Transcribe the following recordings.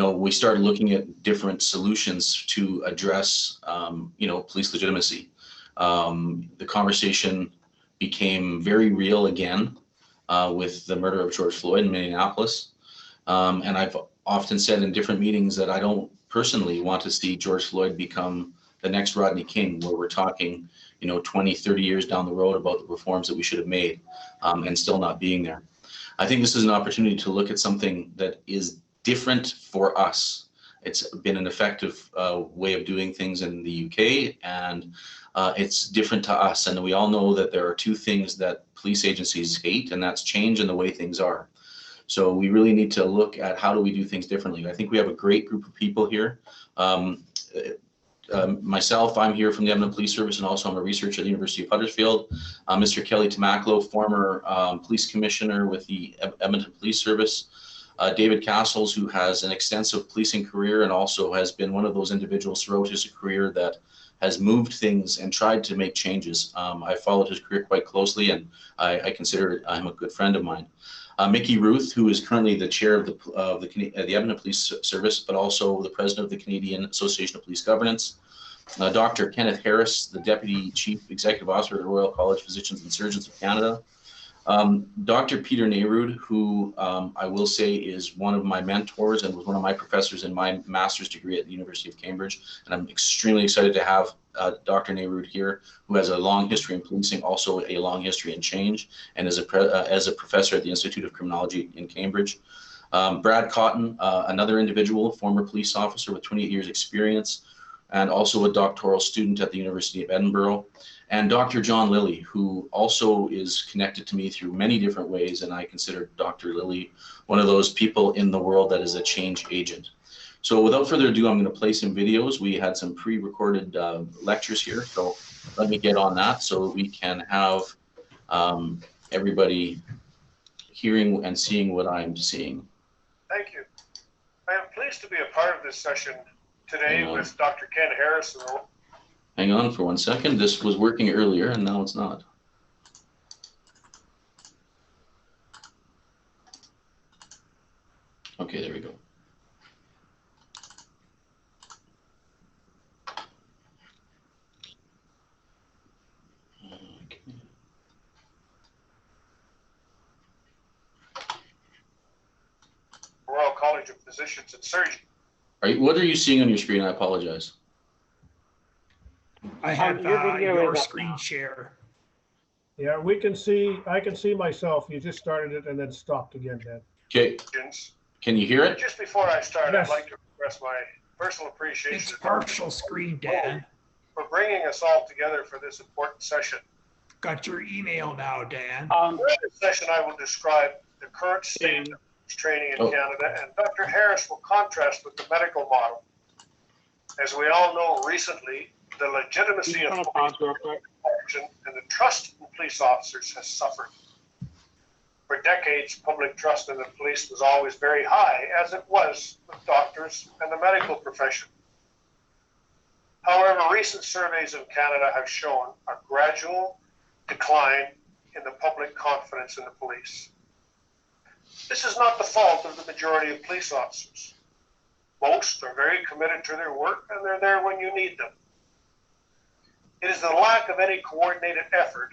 we started looking at different solutions to address, police legitimacy. The conversation became very real again with the murder of George Floyd in Minneapolis. And I've often said in different meetings that I don't personally want to see George Floyd become the next Rodney King, where we're talking, 20, 30 years down the road about the reforms that we should have made and still not being there. I think this is an opportunity to look at something that is different for us. It's been an effective way of doing things in the UK, and it's different to us. And we all know that there are two things that police agencies hate, and that's change and the way things are. So we really need to look at how do we do things differently. I think we have a great group of people here. Myself, I'm here from the Edmonton Police Service, and also I'm a researcher at the University of Huddersfield. Mr. Kelly Tamaklo, former police commissioner with the Edmonton Police Service. David Castles, who has an extensive policing career and also has been one of those individuals throughout his career that has moved things and tried to make changes. I followed his career quite closely, and I consider him a good friend of mine. Mickey Ruth, who is currently the chair of the Edmonton Police Service, but also the president of the Canadian Association of Police Governance. Dr. Kenneth Harris, the Deputy Chief Executive Officer of the Royal College of Physicians and Surgeons of Canada. Dr. Peter Nehrude, who I will say is one of my mentors and was one of my professors in my master's degree at the University of Cambridge. And I'm extremely excited to have Dr. Nehrude here, who has a long history in policing, also a long history in change, and as a professor at the Institute of Criminology in Cambridge. Brad Cotton, another individual, former police officer with 28 years experience, and also a doctoral student at the University of Edinburgh. And Dr. John Lilly, who also is connected to me through many different ways, and I consider Dr. Lilly one of those people in the world that is a change agent. So without further ado, I'm going to play some videos. We had some pre-recorded lectures here, so let me get on that so we can have everybody hearing and seeing what I'm seeing. Thank you. I am pleased to be a part of this session today with Dr. Ken Harris. Hang on for 1 second. This was working earlier and now it's not. Okay, there we go. Okay. Royal College of Physicians and Surgeons. What are you seeing on your screen? I apologize. I have your screen share. Yeah, we can see, I can see myself. You just started it and then stopped again, Dan. Okay. Can you hear it? Just before I start, Yes. I'd like to express my personal appreciation. It's partial screen, Dan. For bringing us all together for this important session. Got your email now, Dan. During this session, I will describe the current state of training in Canada, and Dr. Harris will contrast with the medical model. As we all know, recently, the legitimacy of police action and the trust in police officers has suffered. For decades, public trust in the police was always very high, as it was with doctors and the medical profession. However, recent surveys in Canada have shown a gradual decline in the public confidence in the police. This is not the fault of the majority of police officers. Most are very committed to their work, and they're there when you need them. It is the lack of any coordinated effort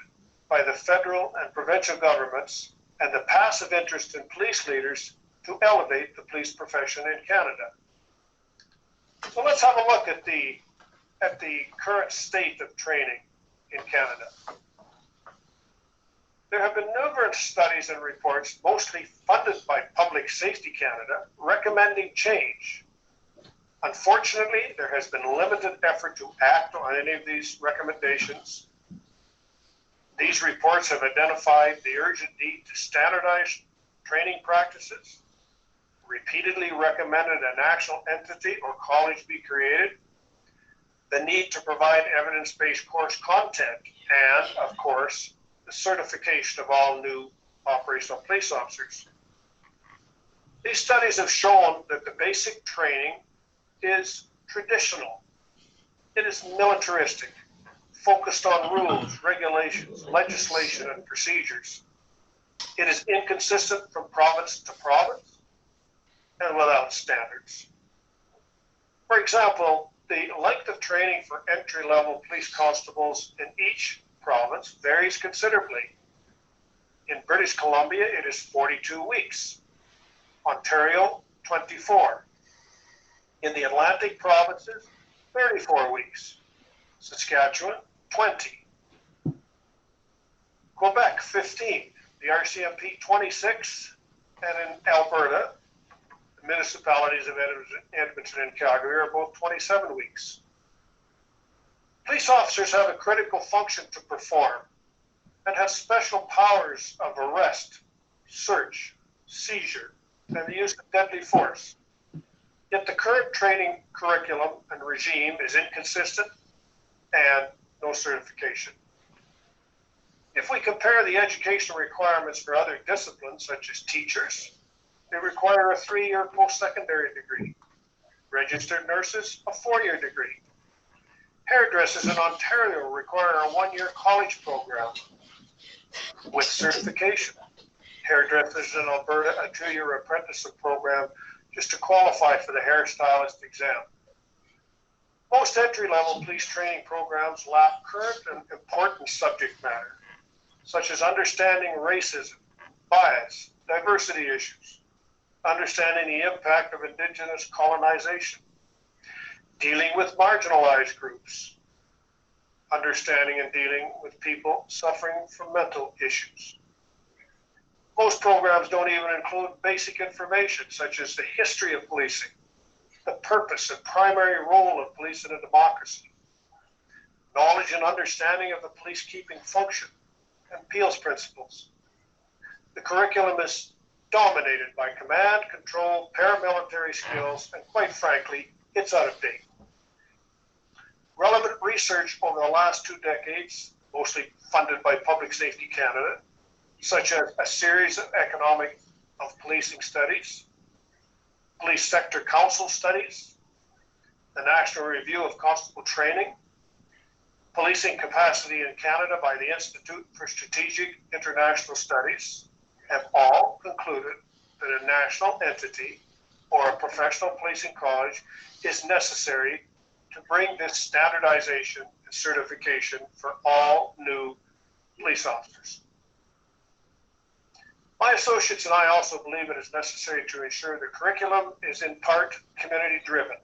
by the federal and provincial governments and the passive interest in police leaders to elevate the police profession in Canada. So let's have a look at the current state of training in Canada. There have been numerous studies and reports, mostly funded by Public Safety Canada, recommending change. Unfortunately, there has been limited effort to act on any of these recommendations. These reports have identified the urgent need to standardize training practices, repeatedly recommended a national entity or college be created, the need to provide evidence-based course content, and, of course, the certification of all new operational police officers. These studies have shown that the basic training is traditional. It is militaristic, focused on rules, regulations, legislation, and procedures. It is inconsistent from province to province. and without standards. For example, the length of training for entry-level police constables in each province varies considerably. In British Columbia, it is 42 weeks. Ontario, 24. In the Atlantic provinces, 34 weeks. Saskatchewan, 20. Quebec, 15. The RCMP, 26. And in Alberta, the municipalities of Edmonton and Calgary are both 27 weeks. Police officers have a critical function to perform and have special powers of arrest, search, seizure, and the use of deadly force. Yet the current training curriculum and regime is inconsistent and no certification. If we compare the educational requirements for other disciplines, such as teachers, they require a 3-year post-secondary degree. Registered nurses, a 4-year degree. Hairdressers in Ontario require a 1-year college program with certification. Hairdressers in Alberta, a 2-year apprenticeship program just to qualify for the hairstylist exam. Most entry-level police training programs lack current and important subject matter, such as understanding racism, bias, diversity issues, understanding the impact of Indigenous colonization, dealing with marginalized groups, understanding and dealing with people suffering from mental issues. Most programs don't even include basic information such as the history of policing, the purpose and primary role of police in a democracy, knowledge and understanding of the police-keeping function, and appeals principles. The curriculum is dominated by command, control, paramilitary skills, and quite frankly, it's out of date. Relevant research over the last 2 decades, mostly funded by Public Safety Canada, such as a series of economic of policing studies, police sector council studies, the National Review of Constable Training, Policing Capacity in Canada by the Institute for Strategic International Studies, have all concluded that a national entity or a professional policing college is necessary to bring this standardization and certification for all new police officers. My associates and I also believe it is necessary to ensure the curriculum is in part community driven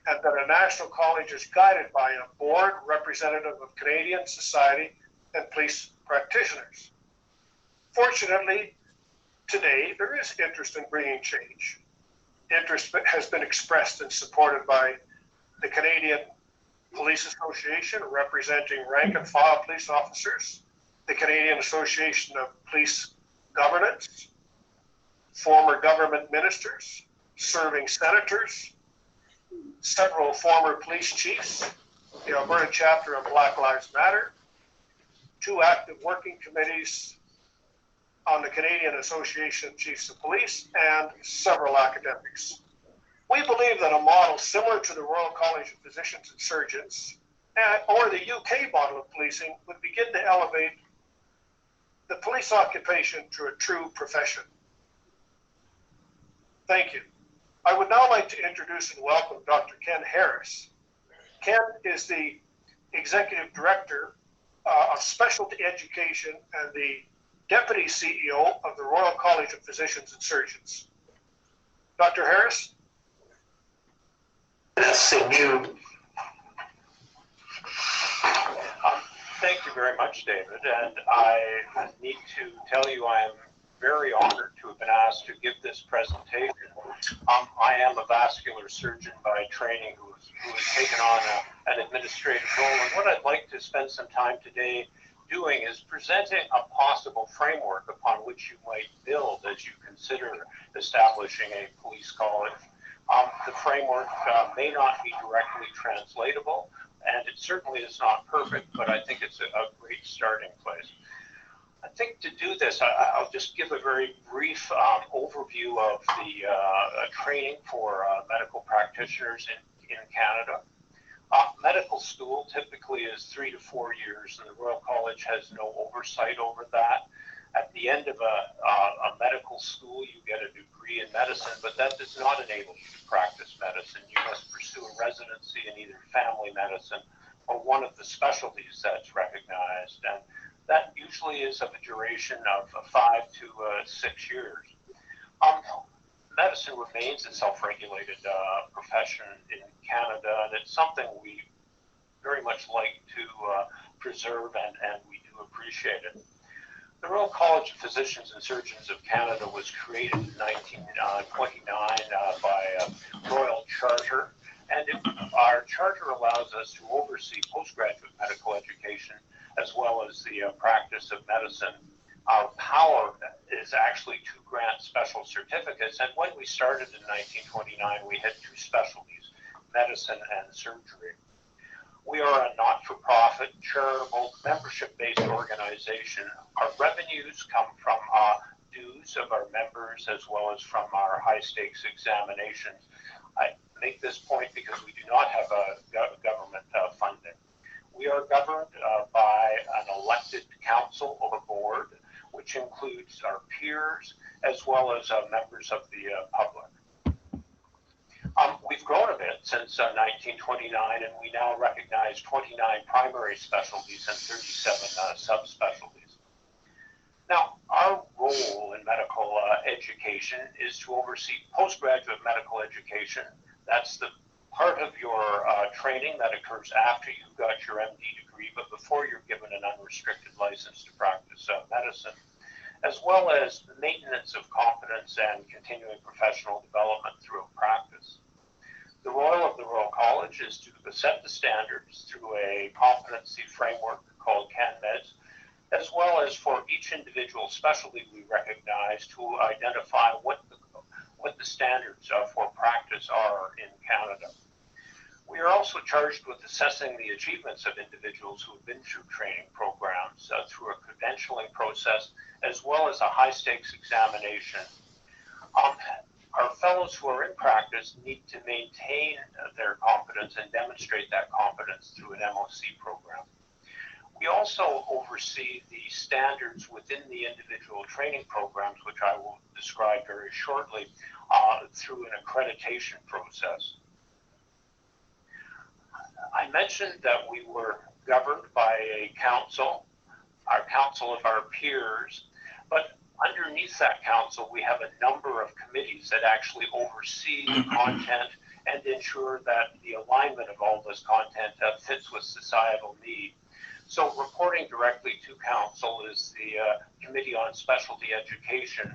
and that a national college is guided by a board representative of Canadian society and police practitioners. Fortunately, today there is interest in bringing change. Interest has been expressed and supported by the Canadian Police Association representing rank and file police officers, the Canadian Association of Police Governance, former government ministers, serving senators, several former police chiefs, the Alberta chapter of Black Lives Matter, 2 active working committees on the Canadian Association of Chiefs of Police, and several academics. We believe that a model similar to the Royal College of Physicians and Surgeons or the UK model of policing would begin to elevate the police occupation to a true profession. Thank you. I would now like to introduce and welcome Dr. Ken Harris. Ken is the Executive Director of Specialty Education and the Deputy CEO of the Royal College of Physicians and Surgeons. Dr. Harris? Thank you very much, David. And I need to tell you I am very honored to have been asked to give this presentation. I am a vascular surgeon by training who has taken on an administrative role. And what I'd like to spend some time today doing is presenting a possible framework upon which you might build as you consider establishing a police college. The framework may not be directly translatable, and it certainly is not perfect, but I think it's a great starting place. I think to do this, I'll just give a very brief overview of the training for medical practitioners in Canada. Medical school typically is 3 to 4 years, and the Royal College has no oversight over that. At the end of a medical school, you get a degree in medicine. medicine, but that does not enable you to practice medicine. You must pursue a residency in either family medicine or one of the specialties that's recognized, and that usually is of a duration of 5 to 6 years. Medicine remains a self-regulated profession in Canada, and it's something we very much like to preserve, and we do appreciate it. The Royal College of Physicians and Surgeons of Canada was created in 1929 by a Royal Charter, and our charter allows us to oversee postgraduate medical education as well as the practice of medicine. Our power is actually to grant special certificates, and when we started in 1929, we had 2 specialties, medicine and surgery. We are a not-for-profit, charitable, membership-based organization. Our revenues come from dues of our members as well as from our high-stakes examinations. I make this point because we do not have a government funding. We are governed by an elected council or board, which includes our peers as well as members of the public. We've grown a bit since 1929, and we now recognize 29 primary specialties and 37 subspecialties. Now, our role in medical education is to oversee postgraduate medical education. That's the part of your training that occurs after you've got your MD degree, but before you're given an unrestricted license to practice medicine, as well as the maintenance of competence and continuing professional development through practice. The role of the Royal College is to set the standards through a competency framework called CanMEDS, as well as for each individual specialty we recognize to identify what the standards for practice are in Canada. We are also charged with assessing the achievements of individuals who have been through training programs through a credentialing process, as well as a high-stakes examination. Our fellows who are in practice need to maintain their competence and demonstrate that competence through an MOC program. We also oversee the standards within the individual training programs, which I will describe very shortly, through an accreditation process. I mentioned that we were governed by a council, our council of our peers, but underneath that council, we have a number of committees that actually oversee the content and ensure that the alignment of all this content fits with societal need. So reporting directly to council is the Committee on Specialty Education,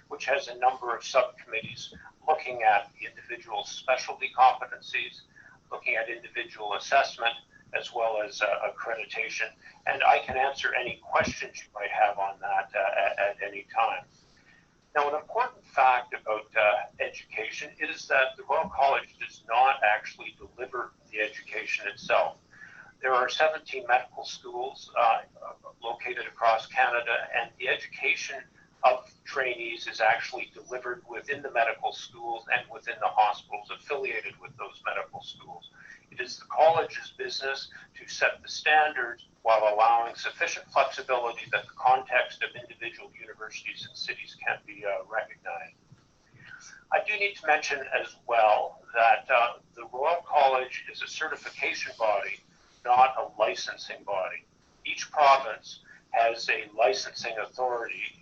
which has a number of subcommittees looking at the individual specialty competencies, looking at individual assessment, as well as accreditation. And I can answer any questions you might have on that at any time. Now, an important fact about education is that the Royal College does not actually deliver the education itself. There are 17 medical schools located across Canada, and the education of trainees is actually delivered within the medical schools and within the hospitals affiliated with those medical schools. It is the college's business to set the standards while allowing sufficient flexibility that the context of individual universities and cities can be recognized. I do need to mention as well that the Royal College is a certification body, not a licensing body. Each province has a licensing authority.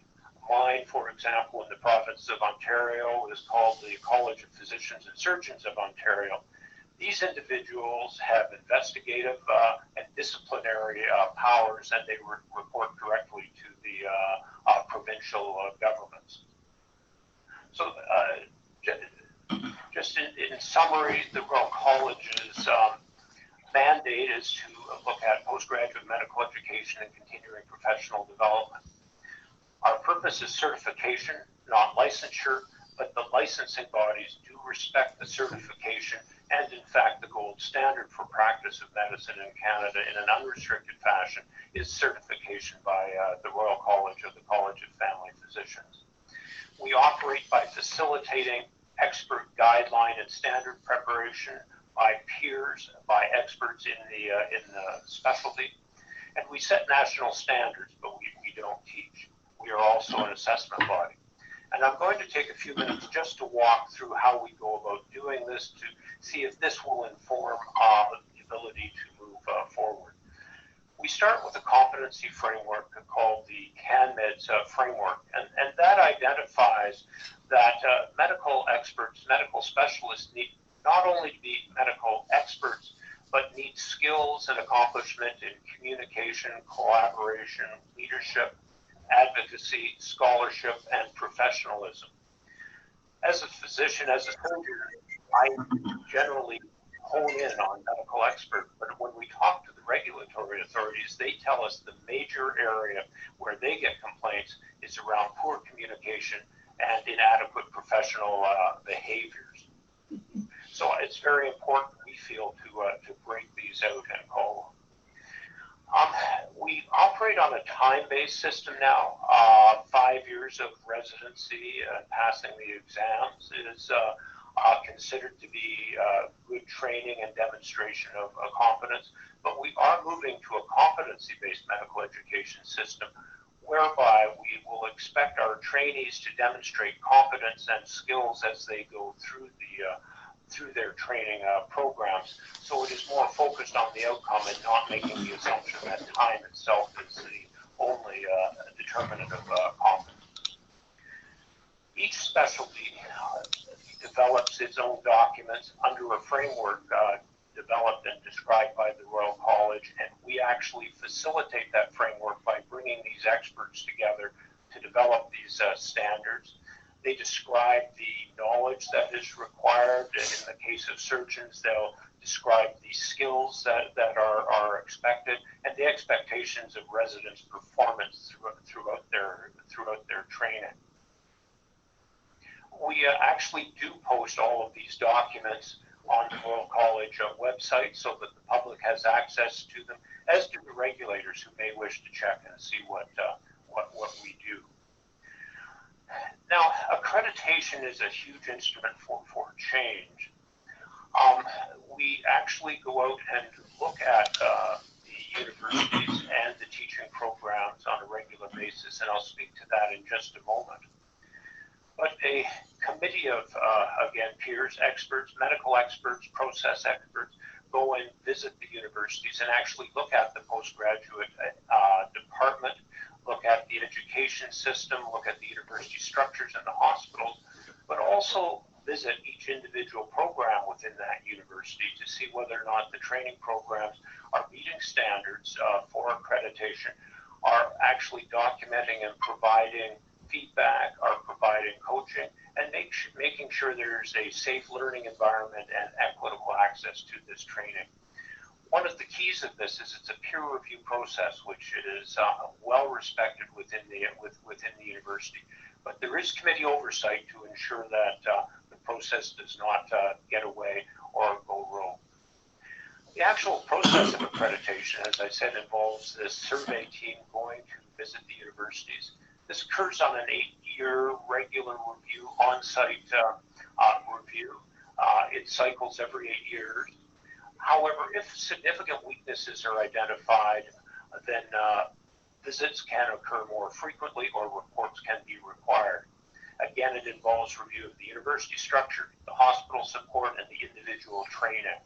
Mine, for example, in the province of Ontario is called the College of Physicians and Surgeons of Ontario. These individuals have investigative and disciplinary powers, and they report directly to the provincial governments. So just in summary, the Royal College's mandate is to look at postgraduate medical education and continuing professional development. Our purpose is certification, not licensure, but the licensing bodies do respect the certification and, in fact, the gold standard for practice of medicine in Canada in an unrestricted fashion is certification by the Royal College of the College of Family Physicians. We operate by facilitating expert guideline and standard preparation by peers, by experts in the specialty, and we set national standards, but we don't teach. We are also an assessment body. And I'm going to take a few minutes just to walk through how we go about doing this to see if this will inform the ability to move forward. We start with a competency framework called the CanMEDS Framework, and that identifies that medical experts, medical specialists need not only to be medical experts, but need skills and accomplishment in communication, collaboration, leadership, advocacy, scholarship, and professionalism. As a physician, as a surgeon, I generally hone in on medical experts, but when we talk to the regulatory authorities, they tell us the major area where they get complaints is around poor communication and inadequate professional behaviors. So it's very important, we feel, to break these out and call them. We operate on a time-based system now. 5 years of residency and passing the exams is considered to be good training and demonstration of competence, but we are moving to a competency-based medical education system whereby we will expect our trainees to demonstrate competence and skills as they go through their training programs. So it is more focused on the outcome and not making the assumption that time itself is the only determinant of competence. Each specialty develops its own documents under a framework developed and described by the Royal College, and we actually facilitate that framework by bringing these experts together to develop these standards. They describe the knowledge that is required. In the case of surgeons, they'll describe the skills that are expected and the expectations of residents' performance throughout their training. We actually do post all of these documents on the Royal College website so that the public has access to them, as do the regulators who may wish to check and see what we do. Now, accreditation is a huge instrument for change. We actually go out and look at the universities and the teaching programs on a regular basis, and I'll speak to that in just a moment. But a committee of, again, peers, experts, medical experts, process experts, go and visit the universities and actually look at the postgraduate department, look at the education system, look at the university structures and the hospitals, but also visit each individual program within that university to see whether or not the training programs are meeting standards for accreditation, are actually documenting and providing feedback, are providing coaching, and making sure there's a safe learning environment and equitable access to this training. One of the keys of this is it's a peer review process, which is well respected within the university. But there is committee oversight to ensure that the process does not get away or go rogue. The actual process of accreditation, as I said, involves this survey team going to visit the universities. This occurs on an 8-year regular review, on-site review. It cycles every 8 years. However, if significant weaknesses are identified, then visits can occur more frequently or reports can be required. Again, it involves review of the university structure, the hospital support, and the individual training.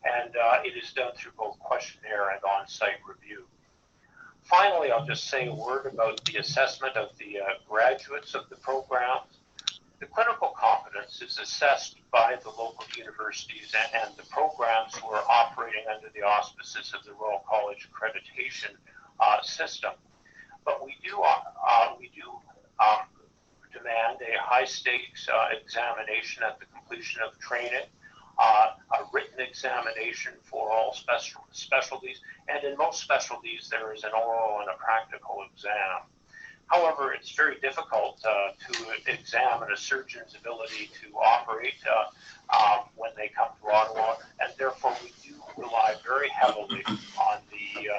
And it is done through both questionnaire and on-site review. Finally, I'll just say a word about the assessment of the graduates of the programs. The clinical competence is assessed by the local universities and the programs who are operating under the auspices of the Royal College accreditation system. But we do demand a high-stakes examination at the completion of training, a written examination for all specialties, and in most specialties there is an oral and a practical exam. However, it's very difficult to examine a surgeon's ability to operate when they come to Ottawa, and therefore we do rely very heavily on the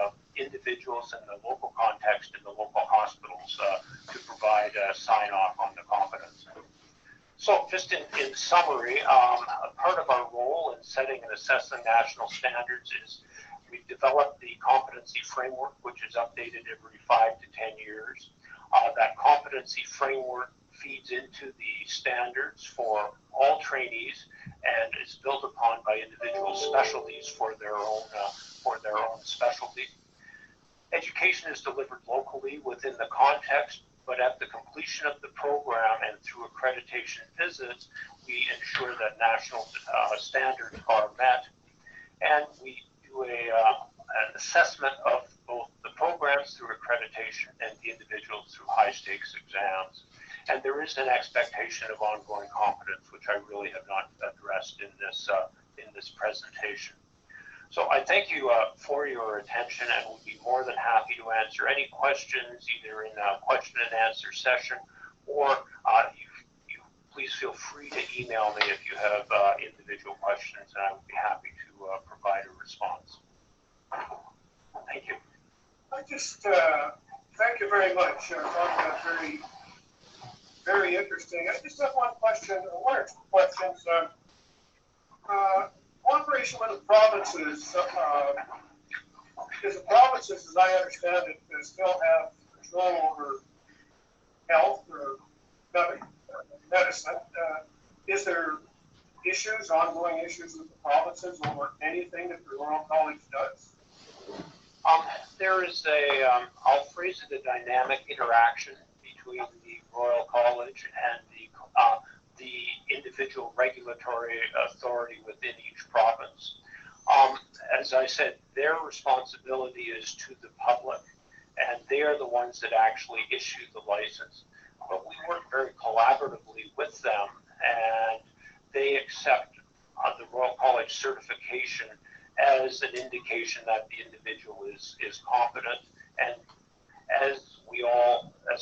individuals in the local context in the local hospitals to provide a sign-off on the competence. So just in summary, a part of our role in setting and assessing national standards is we've developed the competency framework, which is updated every 5 to 10 years. That competency framework feeds into the standards for all trainees and is built upon by individual specialties for their own specialty. Education is delivered locally within the context, but at the completion of the program and through accreditation visits, we ensure that national standards are met. And we do an assessment of both the programs through accreditation and the individuals through high stakes exams. And there is an expectation of ongoing competence, which I really have not addressed in this presentation. So I thank you for your attention and would be more than happy to answer any questions either in a question and answer session or you please feel free to email me if you have individual questions and I would be happy to provide a response. Thank you. I just thank you very much. I found that very, very interesting. I just have one question, one or two questions. Cooperation with the provinces, because the provinces, as I understand it, still have control over health or medicine. Is there issues, ongoing issues with the provinces over anything that the Royal College does? There is I'll phrase it, a dynamic interaction between the Royal College and the individual regulatory authority within each province. As I said, their responsibility is to the public, and they are the ones that actually issue the license. But we work very collaboratively with them, and they accept the Royal College certification as an indication that the individual is competent. And as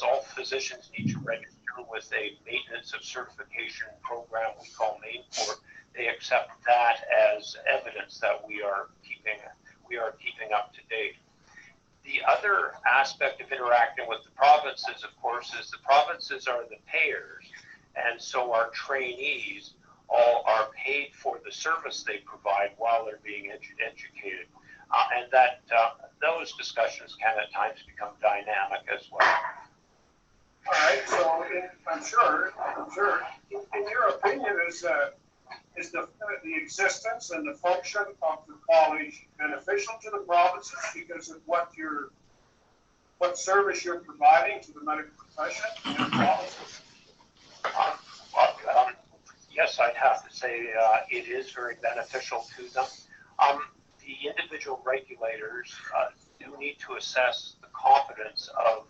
all physicians need to register with a maintenance of certification program we call MAINPORT, they accept that as evidence that we are keeping up to date. The other aspect of interacting with the provinces, of course, is the provinces are the payers, and so our trainees all are paid for the service they provide while they're being educated. And that those discussions can at times become dynamic as well. All right, so I'm sure, in your opinion, is the existence and the function of the college beneficial to the provinces because of what service you're providing to the medical profession in the provinces? Yes, I'd have to say it is very beneficial to them. The individual regulators do need to assess the competence of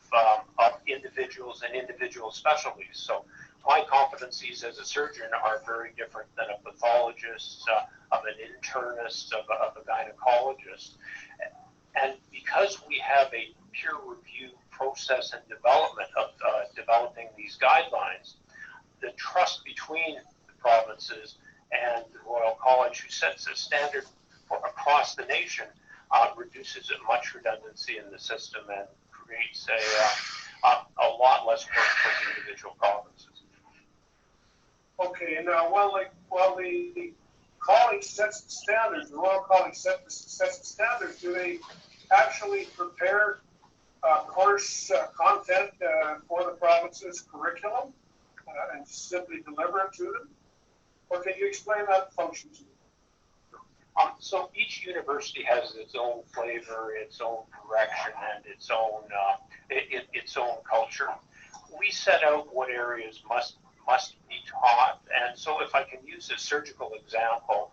individuals and individual specialties. So my competencies as a surgeon are very different than a pathologist, of an internist, of a gynecologist. And because we have a peer review process and development of developing these guidelines, the trust between the provinces and the Royal College, who sets a standard for across the nation, reduces much redundancy in the system and creates a lot less work for the individual provinces. Okay, and now while the college sets the standards, the Royal College sets the standards, do they actually prepare course content for the province's curriculum and simply deliver it to them? Or can you explain that function to me? So each university has its own flavor, its own direction, and its own culture. We set out what areas must be taught, and so if I can use a surgical example,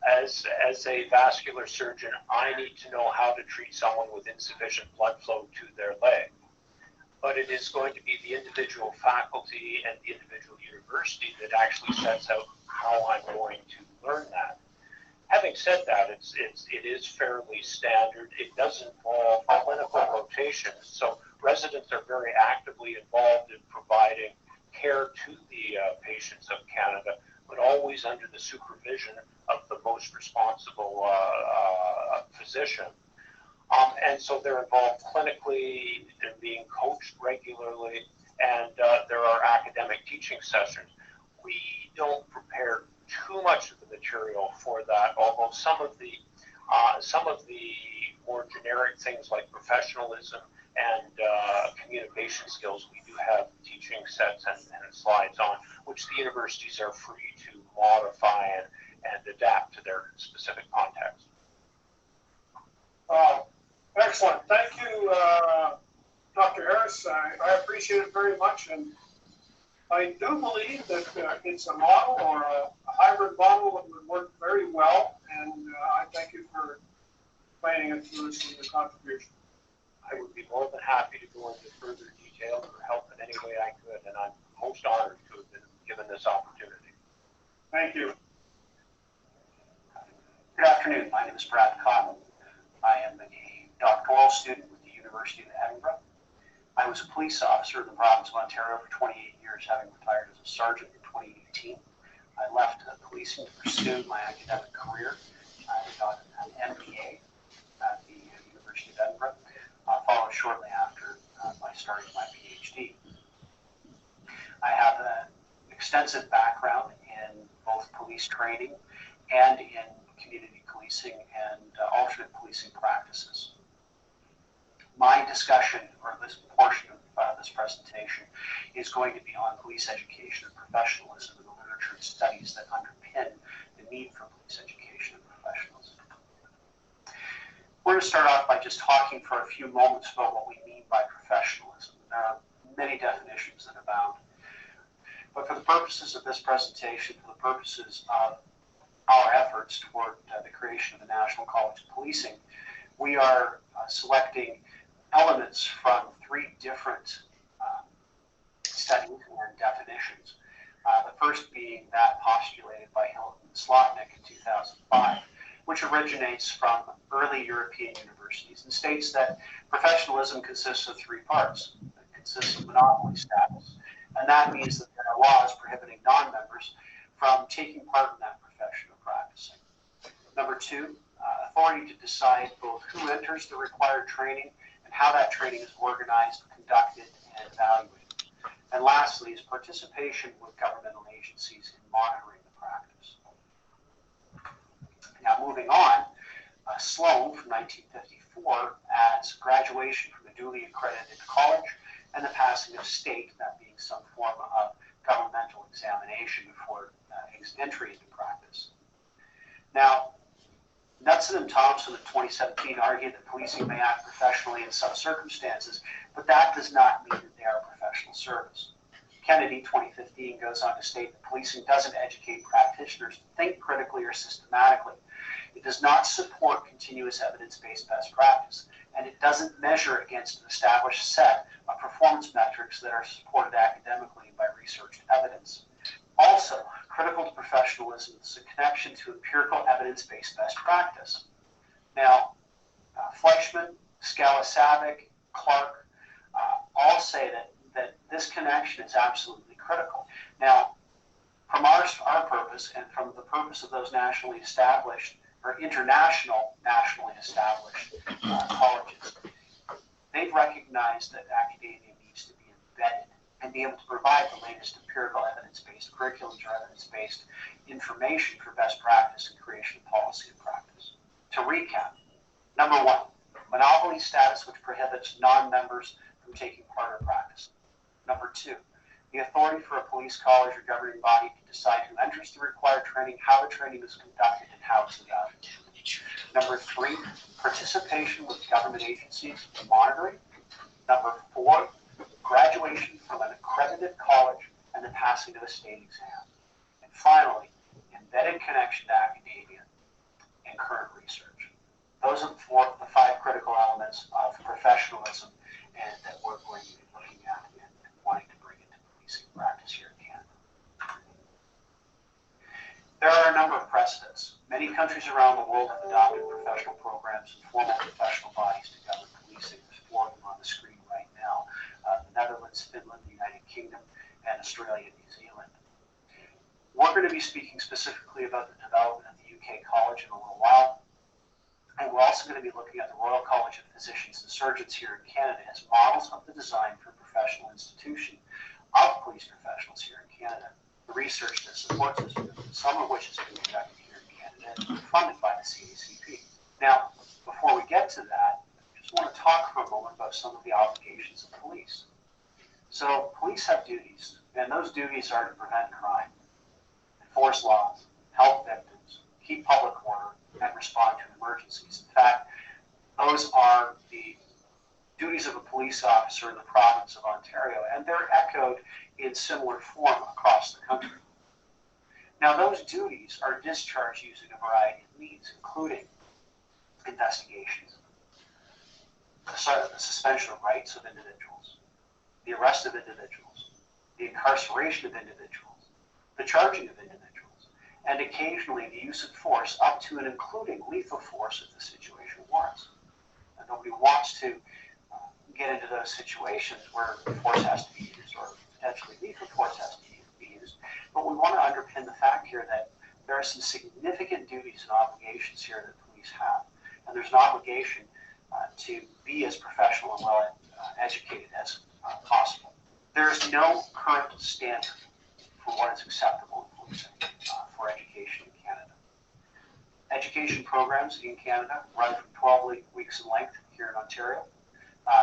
as a vascular surgeon, I need to know how to treat someone with insufficient blood flow to their leg. But it is going to be the individual faculty and the individual university that actually sets out how I'm going to learn that. Having said that, it is fairly standard. It does involve clinical rotations, so residents are very actively involved in providing care to the patients of Canada, but always under the supervision of the most responsible physician. And so they're involved clinically, they're being coached regularly, and there are academic teaching sessions. We don't prepare too much of the material for that, although some of the more generic things like professionalism and communication skills, we do have teaching sets and slides on which the universities are free to modify and adapt to their specific context. Excellent. Thank you, Dr. Harris. I appreciate it very much. And I do believe that it's a model or a hybrid model that would work very well. And I thank you for explaining it to us in the contribution. I would be more than happy to go into further detail or help in any way I could. And I'm most honored to have been given this opportunity. Thank you. Good afternoon. My name is Brad Cotton. I am a doctoral student with the University of Edinburgh. I was a police officer in the province of Ontario for 28 years, having retired as a sergeant in 2018. I left policing to pursue my academic career. I got an MBA at the University of Edinburgh, followed shortly after by starting my PhD. I have an extensive background in both police training and in community policing and alternate policing practices. My discussion, or this portion of this presentation, is going to be on police education and professionalism and the literature and studies that underpin the need for police education and professionalism. We're going to start off by just talking for a few moments about what we mean by professionalism. There are many definitions that abound. But for the purposes of this presentation, for the purposes of our efforts toward the creation of the National College of Policing, we are selecting elements from three different studies and definitions. The first being that postulated by Hilton and Slotnick in 2005, which originates from early European universities and states that professionalism consists of three parts. It consists of monopoly status, and that means that there are laws prohibiting non-members from taking part in that profession or practicing. Number two, authority to decide both who enters the required training and how that training is organized, conducted, and evaluated. And lastly is participation with governmental agencies in monitoring the practice. Now moving on, Sloan from 1954 adds graduation from a duly accredited college and the passing of state, that being some form of governmental examination before entry into practice. Now, Knudsen and Thompson in 2017 argued that policing may act professionally in some circumstances, but that does not mean that they are professional service. Kennedy, 2015, goes on to state that policing doesn't educate practitioners to think critically or systematically. It does not support continuous evidence-based best practice, and it doesn't measure against an established set of performance metrics that are supported academically by researched evidence. Also, critical to professionalism is a connection to empirical evidence-based best practice. Now, Fleischman, Scala-Savic, Clark all say that this connection is absolutely critical. Now, from our purpose and from the purpose of those nationally established or international nationally established colleges, they've recognized that academia needs to be embedded and be able to provide the latest empirical evidence-based curriculums or evidence-based information for best practice and creation of policy and practice. To recap, number one, monopoly status which prohibits non-members from taking part in practice. Number two, the authority for a police college or governing body to decide who enters the required training, how the training is conducted, and how it's evaluated. Number three, participation with government agencies in monitoring. Number four, graduation from an accredited college and the passing of a state exam. And finally, embedded connection to academia and current research. Those are the five critical elements of professionalism and that we're going to be looking at and wanting to bring into policing practice here in Canada. There are a number of precedents. Many countries around the world have adopted professional programs and formal professional bodies to govern policing. There's four of them on the screen right now. The Netherlands, Finland, the United Kingdom, and Australia and New Zealand. We're going to be speaking specifically about the development of the UK College in a little while. And we're also going to be looking at the Royal College of Physicians and Surgeons here in Canada as models of the design for a professional institution of police professionals here in Canada. The research that supports this, some of which has been conducted here in Canada and funded by the CACP. Now, before we get to that, just just want to talk for a moment about some of the obligations of police. So police have duties, and those duties are to prevent crime, enforce laws, help victims, keep public order, and respond to emergencies. In fact, those are the duties of a police officer in the province of Ontario, and they're echoed in similar form across the country. Now, those duties are discharged using a variety of means, including investigations, the suspension of rights of individuals, the arrest of individuals, the incarceration of individuals, the charging of individuals, and occasionally the use of force up to and including lethal force if the situation warrants. And nobody wants to get into those situations where force has to be used or potentially lethal force has to be used. But we want to underpin the fact here that there are some significant duties and obligations here that police have. And there's an obligation to be as professional and well educated as possible. There is no current standard for what is acceptable in policing for education in Canada. Education programs in Canada run from 12 weeks in length here in Ontario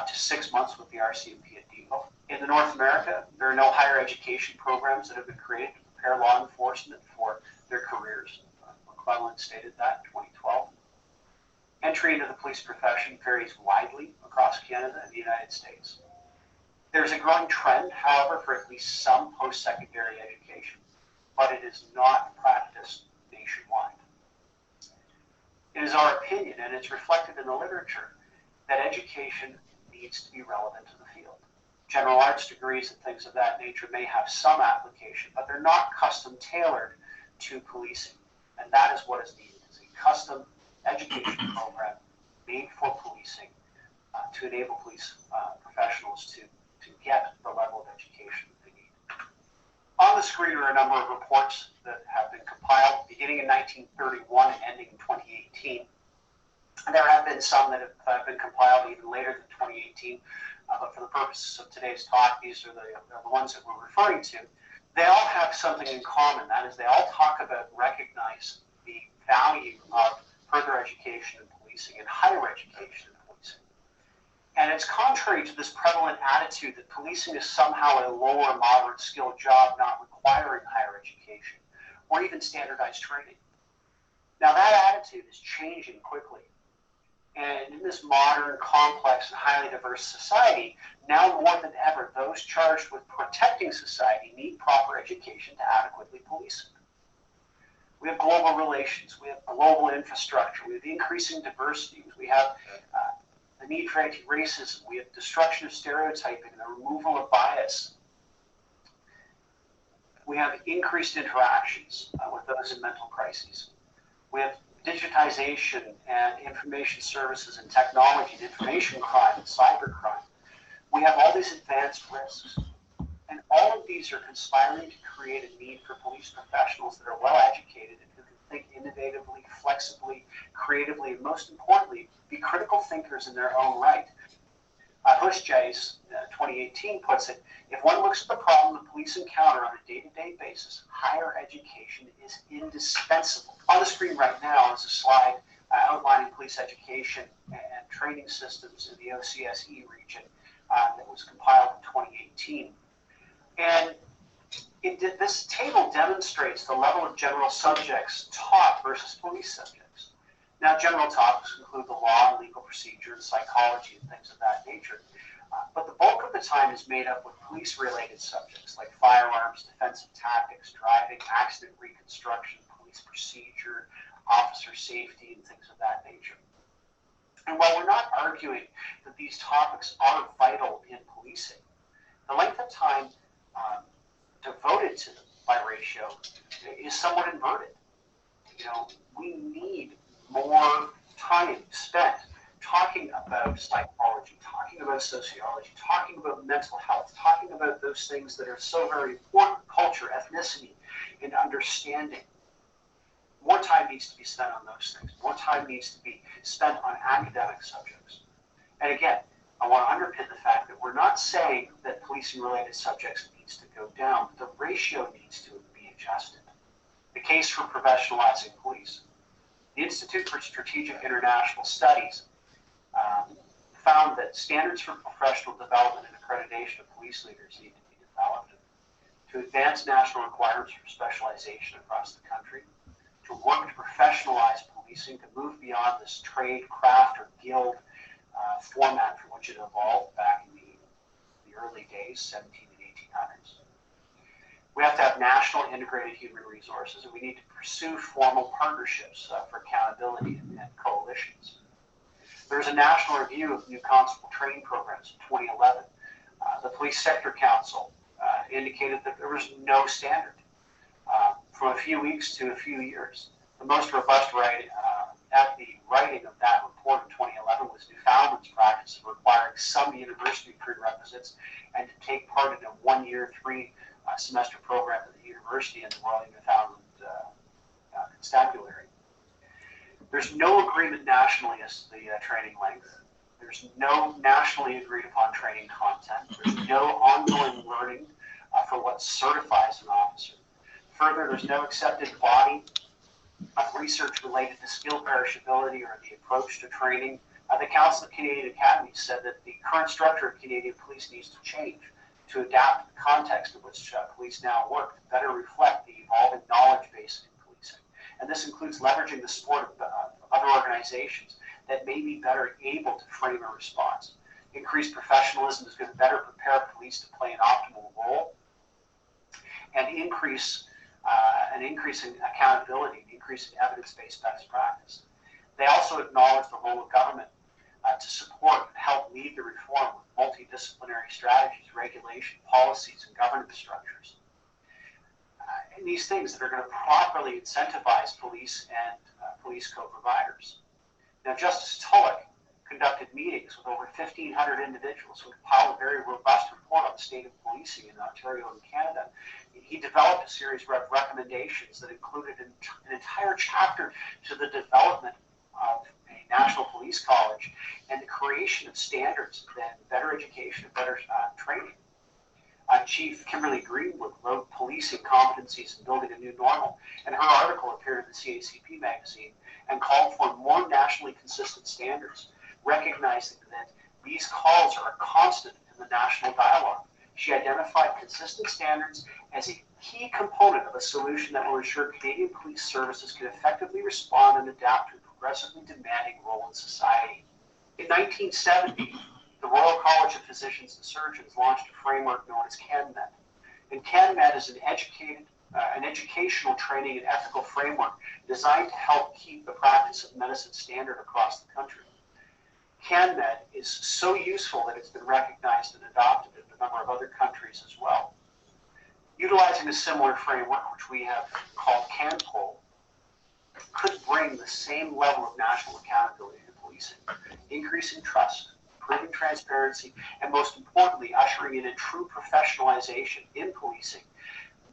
to 6 months with the RCMP at Depot. In the North America, there are no higher education programs that have been created to prepare law enforcement for their careers. McClellan stated that in 2012. Entry into the police profession varies widely across Canada and the United States. There's a growing trend, however, for at least some post-secondary education, but it is not practiced nationwide. It is our opinion, and it's reflected in the literature, that education needs to be relevant to the field. General arts degrees and things of that nature may have some application, but they're not custom tailored to policing. And that is what is needed, is a custom education program made for policing to enable police professionals to get the level of education that they need. On the screen are a number of reports that have been compiled beginning in 1931 and ending in 2018. And there have been some that have been compiled even later than 2018, but for the purposes of today's talk, these are the ones that we're referring to. They all have something in common. That is, they all talk about recognize the value of further education in policing and higher education in policing. And it's contrary to this prevalent attitude that policing is somehow a lower moderate skilled job not requiring higher education or even standardized training. Now that attitude is changing quickly. And in this modern, complex, and highly diverse society, now more than ever, those charged with protecting society need proper education to adequately police it. We have global relations, we have global infrastructure, we have increasing diversity, we have the need for anti-racism, we have destruction of stereotyping and the removal of bias. We have increased interactions with those in mental crises. We have digitization and information services and technology and information crime and cyber crime. We have all these advanced risks. And all of these are conspiring to create a need for police professionals that are well educated and who can think innovatively, flexibly, creatively, and most importantly, be critical thinkers in their own right. Hushjais, 2018, puts it, if one looks at the problem the police encounter on a day-to-day basis, higher education is indispensable. On the screen right now is a slide outlining police education and training systems in the OCSE region that was compiled in 2018. And this table demonstrates the level of general subjects taught versus police subjects. Now, general topics include the law and legal procedure and psychology and things of that nature. But the bulk of the time is made up with police-related subjects like firearms, defensive tactics, driving, accident reconstruction, police procedure, officer safety, and things of that nature. And while we're not arguing that these topics are vital in policing, the length of time devoted to them by ratio is somewhat inverted. You know, we need more time spent talking about psychology, talking about sociology, talking about mental health, talking about those things that are so very important, culture, ethnicity, and understanding. More time needs to be spent on those things. More time needs to be spent on academic subjects. And again, I want to underpin the fact that we're not saying that policing-related subjects needs to go down, but the ratio needs to be adjusted. The case for professionalizing police. The Institute for Strategic International Studies found that standards for professional development and accreditation of police leaders need to be developed to advance national requirements for specialization across the country, to work to professionalize policing, to move beyond this trade, craft, or guild format from which it evolved back in the early days, 17 and 1800s. We have to have national integrated human resources, and we need to pursue formal partnerships for accountability and coalitions. There's a national review of new constable training programs in 2011. The Police Sector Council indicated that there was no standard from a few weeks to a few years. The most robust at the writing of that report in 2011 was Newfoundland's practice of requiring some university prerequisites and to take part in a 1-year, 3-semester program at the university in the Royal Newfoundland Constabulary. There's no agreement nationally as to the training length. There's no nationally agreed upon training content. There's no ongoing learning for what certifies an officer. Further, there's no accepted body of research related to skill perishability or the approach to training. The Council of Canadian Academies said that the current structure of Canadian police needs to change to adapt to the context in which police now work to better reflect the evolving knowledge base in policing. And this includes leveraging the support of other organizations that may be better able to frame a response. Increased professionalism is going to better prepare police to play an optimal role and increasing accountability and increasing evidence-based best practice. They also acknowledge the role of government to support and help lead the reform with multidisciplinary strategies, regulation, policies, and governance structures. And these things that are going to properly incentivize police and police co-providers. Now, Justice Tulloch conducted meetings with over 1,500 individuals who compiled a very robust report on the state of policing in Ontario and Canada. He developed a series of recommendations that included an entire chapter to the development of a national police college and the creation of standards and better education and better training. Chief Kimberly Greenwood wrote Policing Competencies and Building a New Normal, and her article appeared in the CACP magazine and called for more nationally consistent standards, recognizing that these calls are a constant in the national dialogue. She identified consistent standards as a key component of a solution that will ensure Canadian police services can effectively respond and adapt to a progressively demanding role in society. In 1970, the Royal College of Physicians and Surgeons launched a framework known as CanMED. And CanMED is an educational training and ethical framework designed to help keep the practice of medicine standard across the country. CanMED is so useful that it's been recognized and adopted in a number of other countries as well. Utilizing a similar framework, which we have called CanPol, could bring the same level of national accountability to policing, increasing trust, improving transparency, and most importantly, ushering in a true professionalization in policing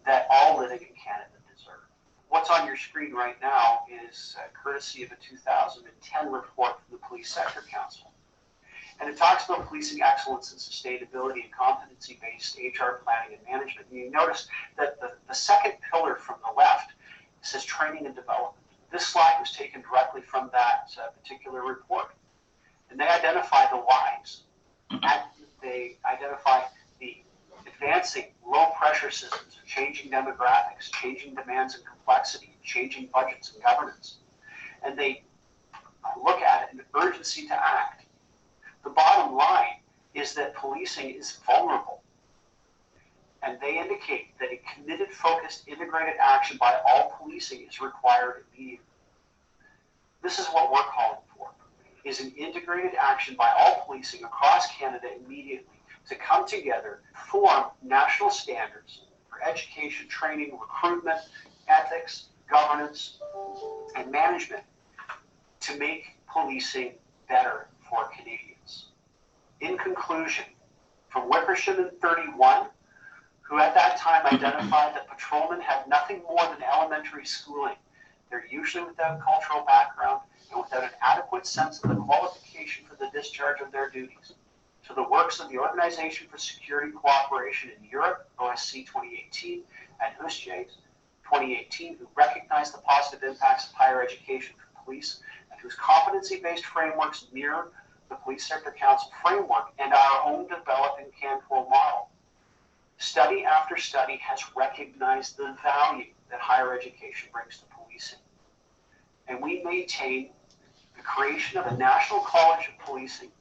that all living in Canada deserve. What's on your screen right now is courtesy of a 2010 report from the Police Sector Council. And it talks about policing excellence and sustainability and competency-based HR planning and management. And you notice that the second pillar from the left says training and development. This slide was taken directly from that particular report. And they identify the whys. And they identify the advancing low-pressure systems of changing demographics, changing demands and complexity, changing budgets and governance. And they look at it, an urgency to act. The bottom line is that policing is vulnerable. And they indicate that a committed, focused, integrated action by all policing is required immediately. This is what we're calling for, is an integrated action by all policing across Canada immediately to come together, form national standards for education, training, recruitment, ethics, governance, and management to make policing better for Canadians. In conclusion, from Wickersham in 31, who at that time identified that patrolmen had nothing more than elementary schooling. They're usually without cultural background and without an adequate sense of the qualification for the discharge of their duties. To the works of the Organization for Security Cooperation in Europe, OSC 2018, and HUSJ's 2018, who recognized the positive impacts of higher education for police and whose competency-based frameworks mirror the Police Sector Council framework, and our own developing CAN-12 model. Study after study has recognized the value that higher education brings to policing. And we maintain the creation of a National College of Policing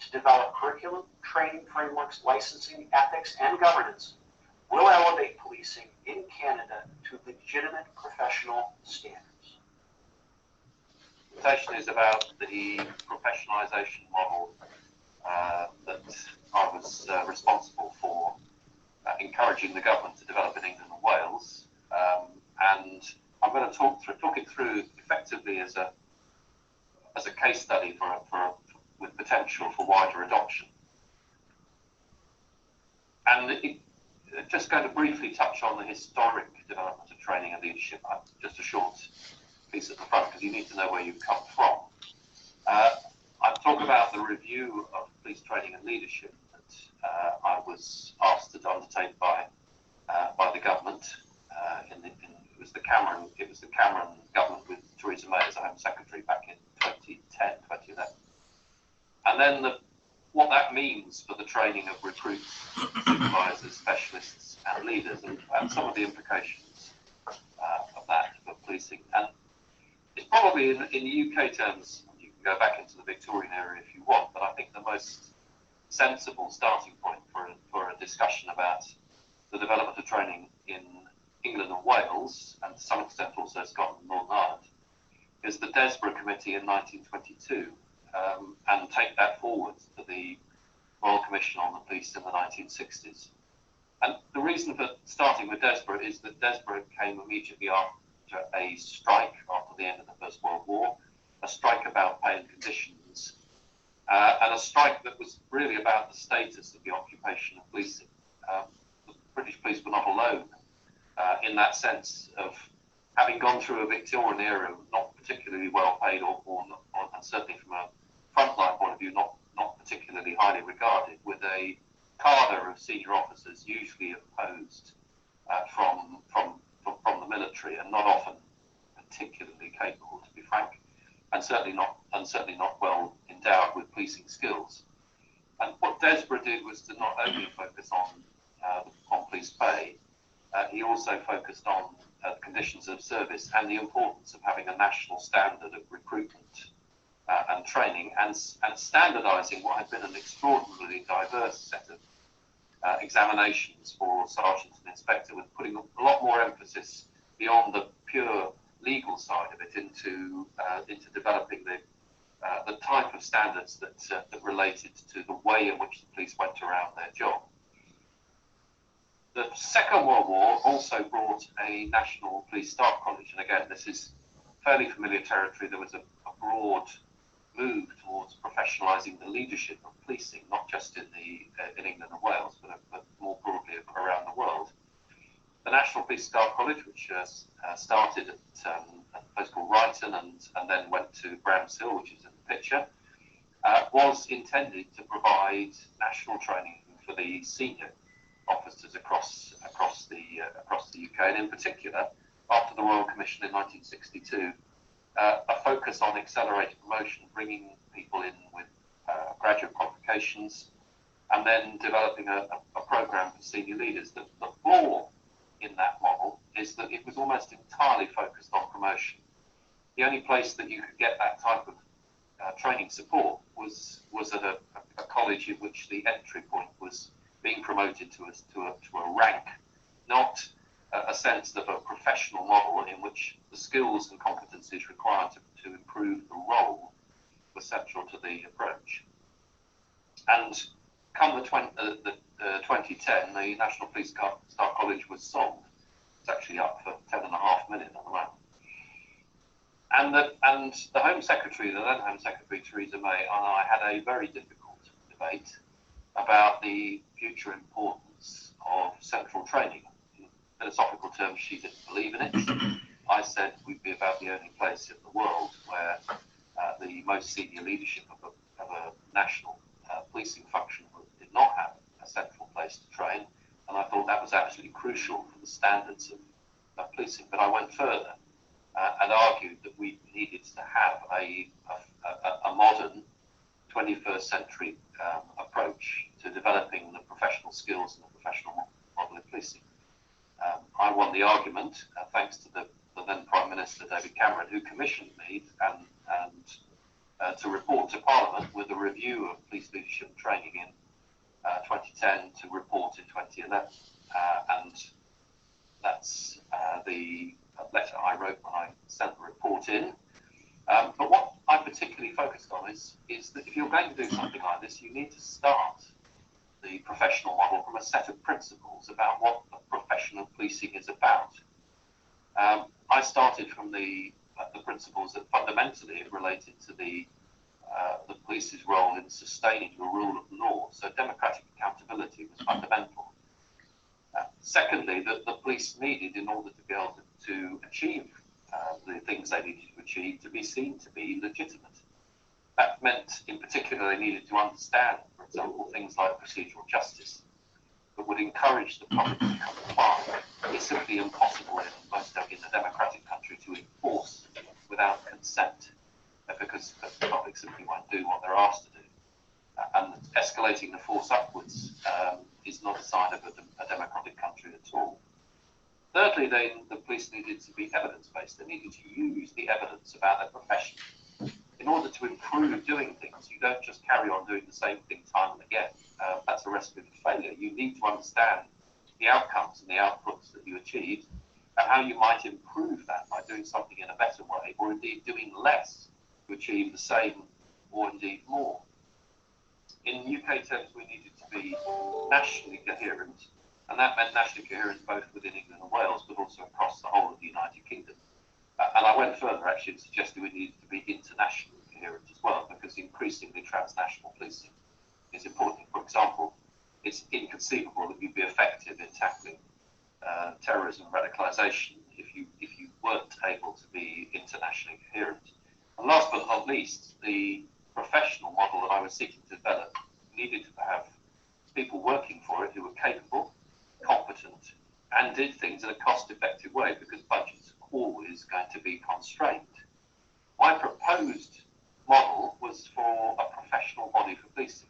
to develop curriculum, training frameworks, licensing, ethics, and governance will elevate policing in Canada to legitimate professional standards. The presentation is about the professionalization model that I was responsible for encouraging the government to develop in England and Wales, and I'm going to talk it through effectively as a case study with potential for wider adoption. And just going to briefly touch on the historic development of training and leadership. Just a short piece at the front because you need to know where you've come from. I'll talk about the review of police training and leadership that I was asked to undertake by the government. It was the Cameron government with Theresa May as the Home Secretary back in 2010, 2011. And then what that means for the training of recruits, supervisors, specialists, and leaders, and some of the implications of that for policing. And it's probably in the UK terms, you can go back into the Victorian era if you want, but I think the most sensible starting point for a discussion about the development of training in England and Wales, and to some extent also Scotland and Northern Ireland, is the Desborough Committee in 1922, and take that forward to the Royal Commission on the Police in the 1960s. And the reason for starting with Desborough is that Desborough came immediately after a strike after the end of the First World War, a strike about pay and conditions, and a strike that was really about the status of the occupation of policing. The British police were not alone in that sense of having gone through a Victorian era not particularly well paid or and certainly from a frontline point of view not particularly highly regarded, with a cadre of senior officers usually opposed from the military and not often particularly capable, to be frank, and certainly not well endowed with policing skills. And what Desborough did was to not only focus on police pay, he also focused on conditions of service and the importance of having a national standard of recruitment and training, and standardising what had been an extraordinarily diverse set of examinations for sergeant and inspector, with putting a lot more emphasis beyond the pure legal side of it into developing the type of standards that related to the way in which the police went around their job. The Second World War also brought a National Police Staff College, and again, this is fairly familiar territory. There was a broad move towards professionalising the leadership of policing, not just in England and Wales, but more broadly around the world. The National Police Staff College, which started at a place called Ryton and then went to Bramshill, which is in the picture, was intended to provide national training for the senior officers across the UK, and in particular, after the Royal Commission in 1962, a focus on accelerated promotion, bringing people in with graduate qualifications, and then developing a program for senior leaders. The flaw in that model is that it was almost entirely focused on promotion. The only place that you could get that type of training support was at a college in which the entry point was being promoted to a rank, not a sense of a professional model in which the skills and competencies required to improve the role were central to the approach. And come the 2010, the National Police Staff College was sold. It's actually up for $10.5 million at the moment. And the Home Secretary, the then Home Secretary Theresa May, and I had a very difficult debate about the future importance of central training. In philosophical terms, she didn't believe in it. I said we'd be about the only place in the world where the most senior leadership of a national policing function did not have a central place to train, and I thought that was absolutely crucial for the standards of policing. But I went further and argued that we needed to have a modern 21st century approach to developing the professional skills and the professional model of policing. I won the argument thanks to the then Prime Minister David Cameron, who commissioned me to report to Parliament with a review of police leadership and training in 2010 to report in 2011. And that's the letter I wrote when I sent the report in. But what I particularly focused on is that if you're going to do something like this, you need to start the professional model from a set of principles about what the profession of policing is about. I started from the principles that fundamentally related to the police's role in sustaining the rule of law. So democratic accountability was fundamental. Secondly, that the police needed, in order to be able to achieve the things they needed to achieve, to be seen to be legitimate. That meant, in particular, they needed to understand, for example, things like procedural justice that would encourage the public to comply. It's simply impossible in a democratic country to enforce without consent, because the public simply won't do what they're asked to do. And escalating the force upwards is not a sign of a democratic country at all. Thirdly, then, the police needed to be evidence-based. They needed to use the evidence about their profession. In order to improve doing things, you don't just carry on doing the same thing time and again. That's a recipe for failure. You need to understand the outcomes and the outputs that you achieved and how you might improve that by doing something in a better way, or indeed doing less to achieve the same or indeed more. In UK terms, we needed to be nationally coherent, and that meant nationally coherent both within England and Wales, but also across the whole of the United Kingdom. And I went further, actually, and suggested we needed to be internationally coherent as well, because increasingly transnational policing is important. For example, it's inconceivable that you'd be effective in tackling terrorism and radicalisation if you weren't able to be internationally coherent. And last but not least, the professional model that I was seeking to develop needed to have people working for it who were capable, competent, and did things in a cost-effective way, because budgets are always going to be constrained. My proposed model was for a professional body for policing.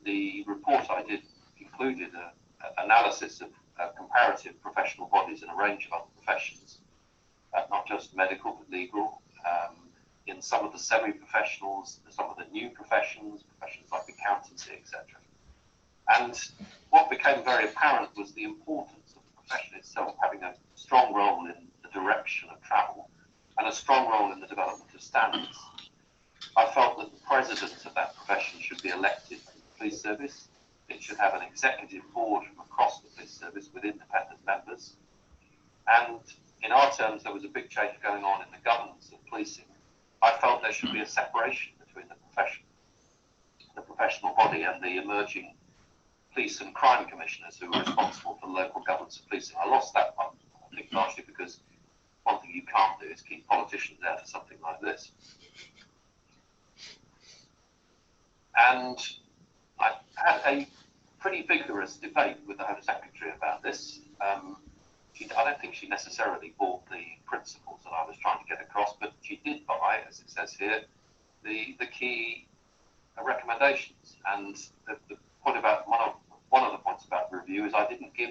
The report I did included an analysis of comparative professional bodies in a range of other professions, not just medical but legal, in some of the semi-professionals, some of the new professions like accountancy, etc. And what became very apparent was the importance of the profession itself having a strong role in the direction of travel and a strong role in the development of standards. I felt that the president of that profession should be elected to the police service. It should have an executive board from across the police service with independent members. And in our terms, there was a big change going on in the governance of policing. I felt there should be a separation between the professional body, and the emerging police and crime commissioners who were responsible for the local governance of policing. I lost that one, I think, largely because one thing you can't do is keep politicians there for something like this. And I had a pretty vigorous debate with the Home Secretary about this. I don't think she necessarily bought the principles that I was trying to get across, but she did buy, as it says here, the key recommendations. And the point about one of the points about review is I didn't give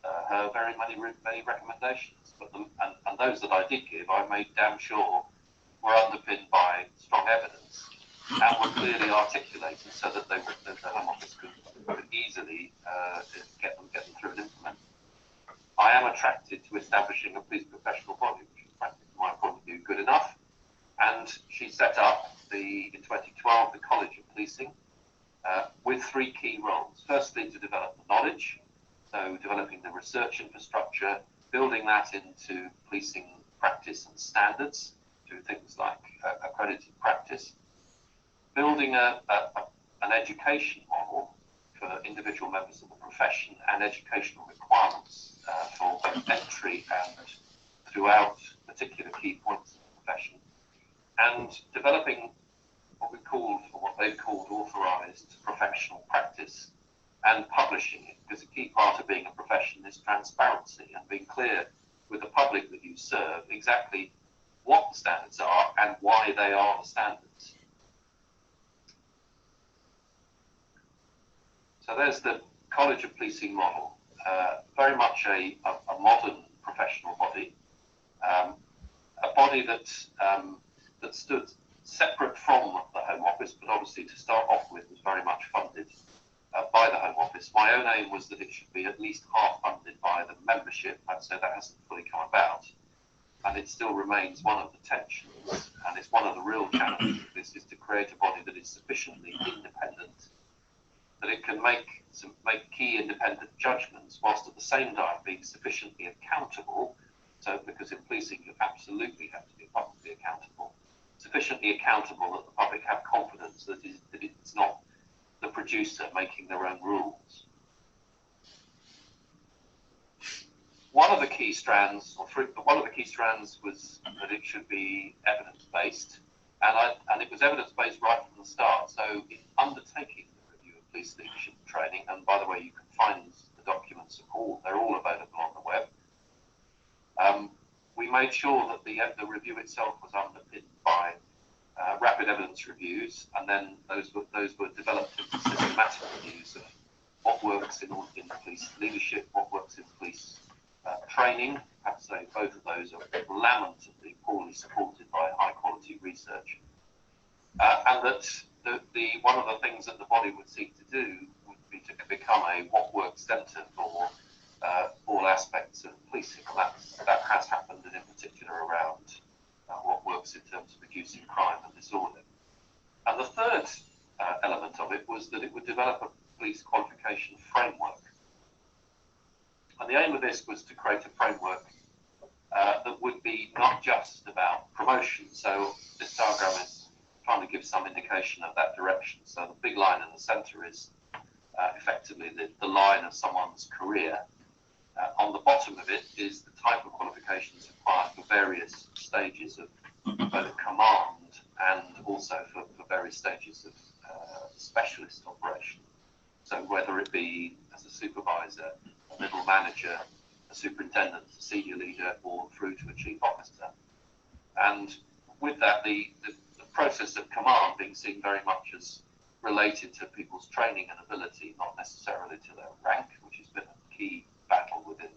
her very many recommendations, but and those that I did give, I made damn sure were underpinned by strong evidence and were clearly articulated so that the Home Office could easily get them through and implement. I am attracted to establishing a police professional body, which is, frankly, from my point of view, good enough. And she set up in 2012 the College of Policing with three key roles. Firstly, to develop the knowledge, so developing the research infrastructure, building that into policing practice and standards through things like accredited practice, building an education model for individual members of the profession and educational requirements for both entry and throughout particular key points of the profession, and developing what they've called authorised professional practice and publishing it, because a key part of being a profession is transparency and being clear with the public that you serve exactly what the standards are and why they are the standards. So there's the College of Policing model, very much a modern professional body, a body that stood separate from the Home Office, but obviously to start off with was very much funded by the Home Office. My own aim was that it should be at least half funded by the membership, and so that hasn't fully come about. And it still remains one of the tensions, and it's one of the real challenges of this, is to create a body that is sufficiently independent, that it can make key independent judgments, whilst at the same time being sufficiently accountable. So, because in policing you absolutely have to be publicly accountable, sufficiently accountable that the public have confidence that it's not the producer making their own rules. One of the key strands was that it should be evidence-based, and it was evidence-based right from the start. So in undertaking the review of police leadership training, and by the way, you can find the documents they're all available on the web. We made sure that the review itself was underpinned by rapid evidence reviews, and then those were developed into systematic reviews of what works in police leadership, what works in police training. I have to say both of those are lamentably poorly supported by high quality research, and that one of the things that the body would seek to do would be to become a what works centre for all aspects of policing. That has happened, and in particular around what works in terms of reducing crime and disorder. And the third element of it was that it would develop a police qualification framework. And the aim of this was to create a framework that would be not just about promotion. So this diagram is trying to give some indication of that direction. So the big line in the centre is effectively the line of someone's career. On the bottom of it is the type of qualifications required for various stages of both command and also for various stages of specialist operation. So whether it be as a supervisor, a middle manager, a superintendent, a senior leader, or through to a chief officer. And with that, the process of command being seen very much as related to people's training and ability, not necessarily to their rank, which has been a key battle within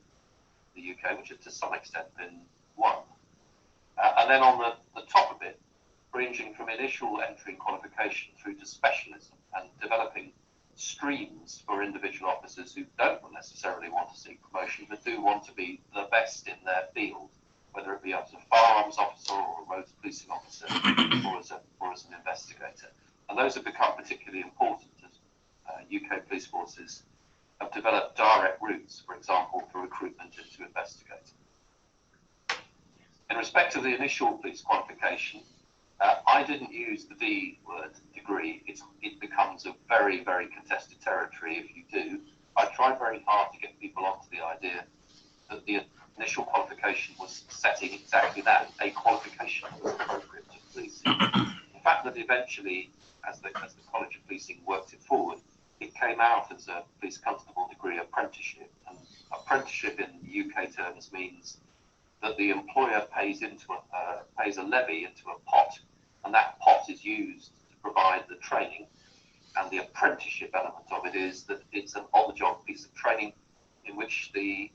the UK, which has to some extent been won. And then on the top of it, ranging from initial entry and qualification through to specialism, and developing streams for individual officers who don't necessarily want to seek promotion, but do want to be the best in their field, whether it be as a firearms officer or a roads policing officer or as an investigator. And those have become particularly important as UK police forces have developed direct routes, for example, for recruitment into investigator. In respect of the initial police qualification, I didn't use the D word, degree. It becomes a very, very contested territory if you do. I tried very hard to get people onto the idea that the initial qualification was setting exactly that, a qualification that was appropriate to policing. The fact that eventually, as the College of Policing worked it forward, it came out as a police constable degree apprenticeship. And apprenticeship in UK terms means that the employer pays a levy into a pot, and that pot is used to provide the training. And the apprenticeship element of it is that it's an on-the-job piece of training in which the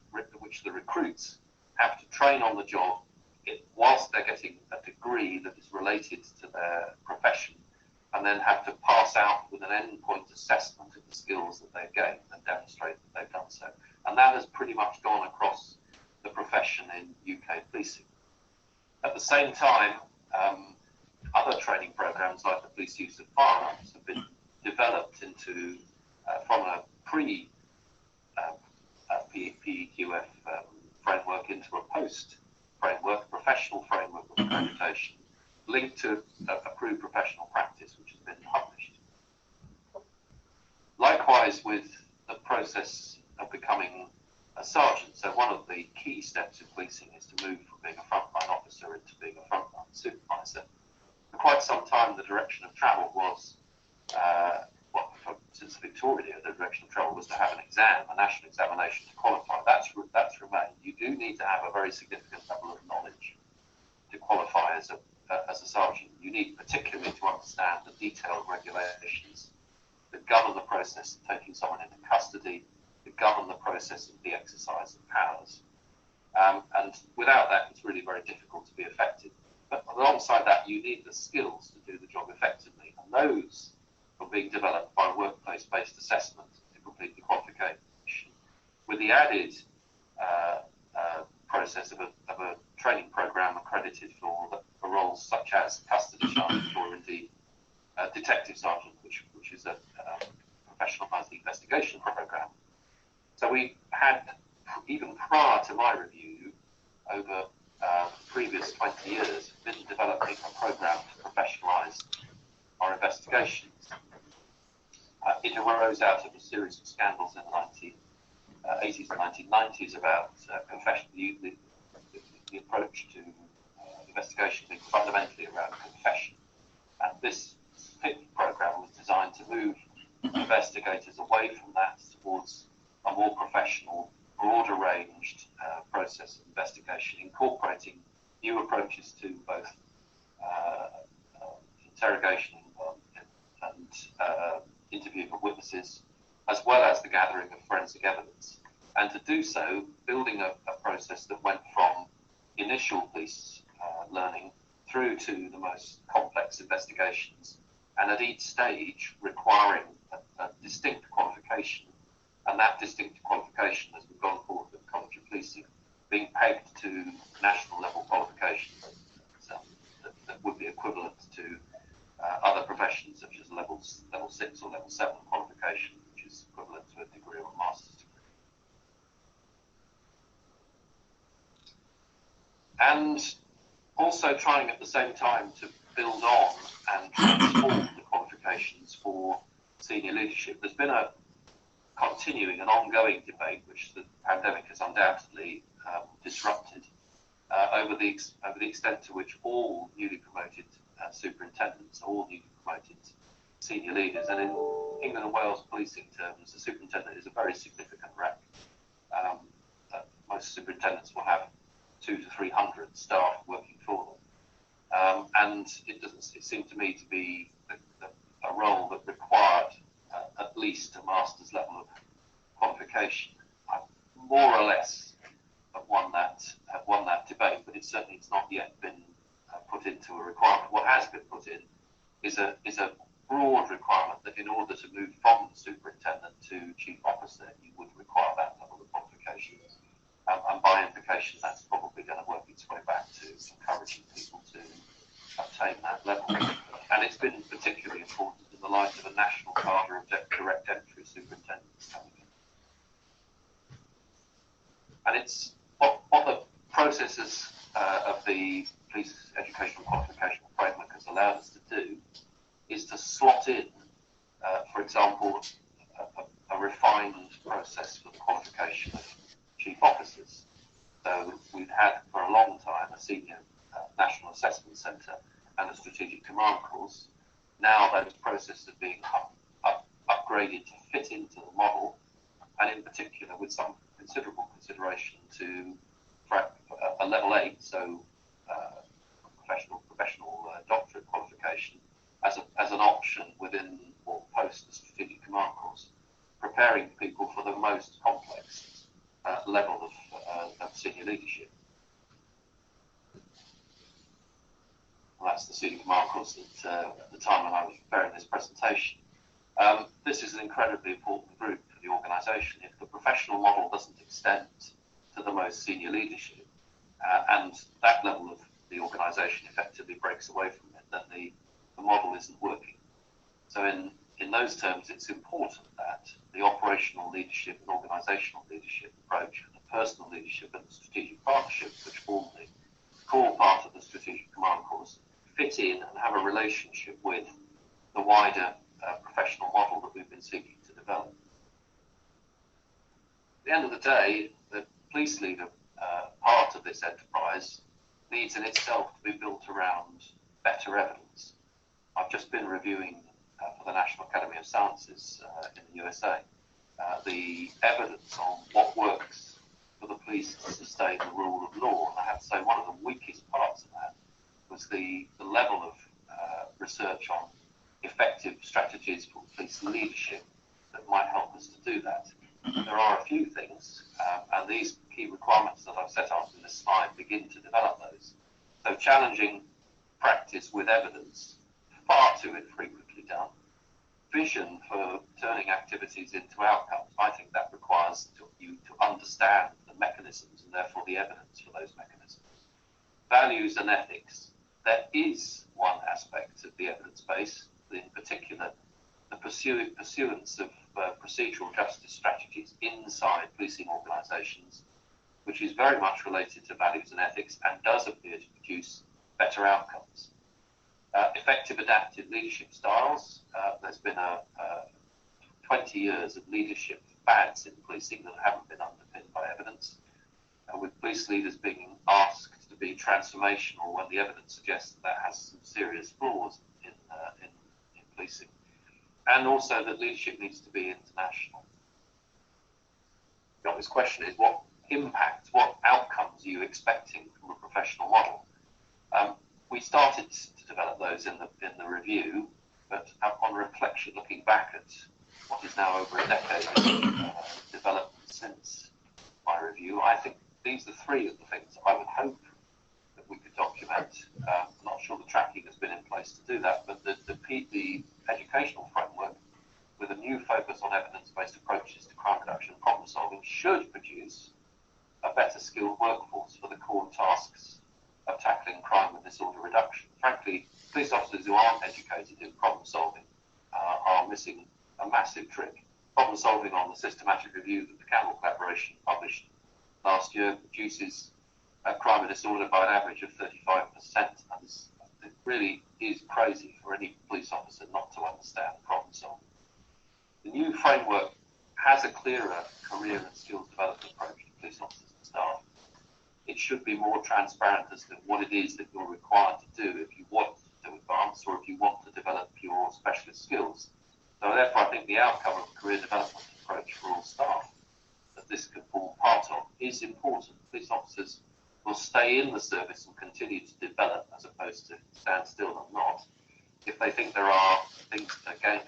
recruits have to train on the job whilst they're getting a degree that is related to their profession, and then have to pass out with an endpoint assessment of the skills that they've gained and demonstrate that they've done so. And that has pretty much gone across the profession in UK policing. At the same time, other training programs like the police use of firearms have been developed into from a PEQF framework into a post framework, professional framework of accreditation, linked to approved professional practice, which has been published. Likewise with the process of becoming a sergeant. So one of the key steps in policing is to move from being a frontline officer into being a frontline supervisor. For quite some time, the direction of travel was, since the Victorian era, the direction of travel was to have an exam, a national examination to qualify. That's remained. You do need to have a very significant level of knowledge to qualify as a sergeant. You need particularly to understand the detailed regulations that govern the process of taking someone into custody, to govern the process of the exercise of powers. And without that, it's really very difficult to be effective. But alongside that, you need the skills to do the job effectively. And those are being developed by workplace-based assessment to complete the qualification, with the added process of a training program accredited for roles such as custody sergeant or indeed detective sergeant, which is a professionalizing investigation program. So we had, even prior to my review, over the previous 20 years, been developing a program to professionalize our investigations. It arose out of a series of scandals in the 1980s and 1990s about the approach to investigation being fundamentally around confession. And this program was designed to move investigators away from that towards a more professional, broader ranged process of investigation, incorporating new approaches to both interrogation and interviewing of witnesses, as well as the gathering of forensic evidence. And to do so, building a process that went from initial police learning through to the most complex investigations, and at each stage requiring a distinct qualification. And that distinct qualification, as we've gone forward with the College of Policing, being pegged to national level qualifications that would be equivalent to other professions, such as level 6 or level 7 qualification, which is equivalent to a degree or a master's degree. And also trying at the same time to build on and transform the qualifications for senior leadership. There's been a continuing and ongoing debate, which the pandemic has undoubtedly disrupted, over the extent to which all newly promoted superintendents, all newly promoted senior leaders, and in England and Wales policing terms, the superintendent is a very significant rank. Most superintendents will have 200 to 300 staff working for them, and it seemed to me to be a role that required at least a master's level of qualification. I more or less have won that debate, but it's not yet been put into a requirement. What has been put in is a broad requirement that in order to move from superintendent to chief officer, you would require that level of qualification. And by implication, that's probably going to work its way back to encouraging people to obtain that level. And it's been particularly important in the light of a national cadre of direct entry superintendents coming in. And it's what the processes of the Police Educational Qualification Framework has allowed us to do is to slot in, for example, a refined process for the qualification of chief officers. So we've had for a long time a senior national assessment centre and a strategic command course. Now those processes are being upgraded to fit into the model, and in particular with some considerable consideration to a level 8, so professional doctorate qualification as an option within or post the strategic command course, preparing people for the most complex level of senior leadership. And that's the senior command course that at the time when I was preparing this presentation. This is an incredibly important group for the organisation. If the professional model doesn't extend to the most senior leadership, and that level of the organisation effectively breaks away from it, then the model isn't working. So in those terms, it's important that the operational leadership and organisational leadership approach and the personal leadership and the strategic partnerships, which form the core part of the strategic command course, fit in and have a relationship with the wider professional model that we've been seeking to develop. At the end of the day, the police leader part of this enterprise needs in itself to be built around better evidence. I've just been reviewing for the National Academy of Sciences in the USA the evidence on what works for the police to sustain the rule of law. And I have to say one of the weakest parts of that was the level of research on effective strategies for police leadership begin to develop those. So challenging practice with evidence, far too infrequently done. Vision for turning activities into outcomes, I think that requires you to understand the mechanisms and therefore the evidence for those mechanisms. Values and ethics, there is one aspect of the evidence base, in particular the pursuance of procedural justice strategies inside policing organisations, which is very much related to values and ethics and does appear to produce better outcomes. Effective adaptive leadership styles, there's been 20 years of leadership fads in policing that haven't been underpinned by evidence, with police leaders being asked to be transformational when the evidence suggests that has some serious flaws in policing. And also that leadership needs to be international. The obvious question is, what impact, what outcomes are you expecting from a professional model? We started to develop those in the review, but on reflection, looking back at what is now over a decade of development since my review, I think these are three of the things I would hope that we could document. I'm not sure the tracking has been in place to do that, but the educational framework with a new focus on evidence-based approaches to crime reduction and problem solving should produce a better skilled workforce for the core tasks of tackling crime and disorder reduction. Frankly, police officers who aren't educated in problem solving are missing a massive trick. Problem solving on the systematic review that the Campbell Collaboration published last year reduces crime and disorder by an average of 35%. And it really is crazy for any police officer not to understand problem solving. The new framework has a clearer career and skills development approach to police officers and staff. It should be more transparent as to what it is that you're required to do if you want to advance or if you want to develop your specialist skills. So therefore, I think the outcome of a career development approach for all staff that this can form part of is important. Police officers will stay in the service and continue to develop as opposed to stand still and not if they think there are things to gain,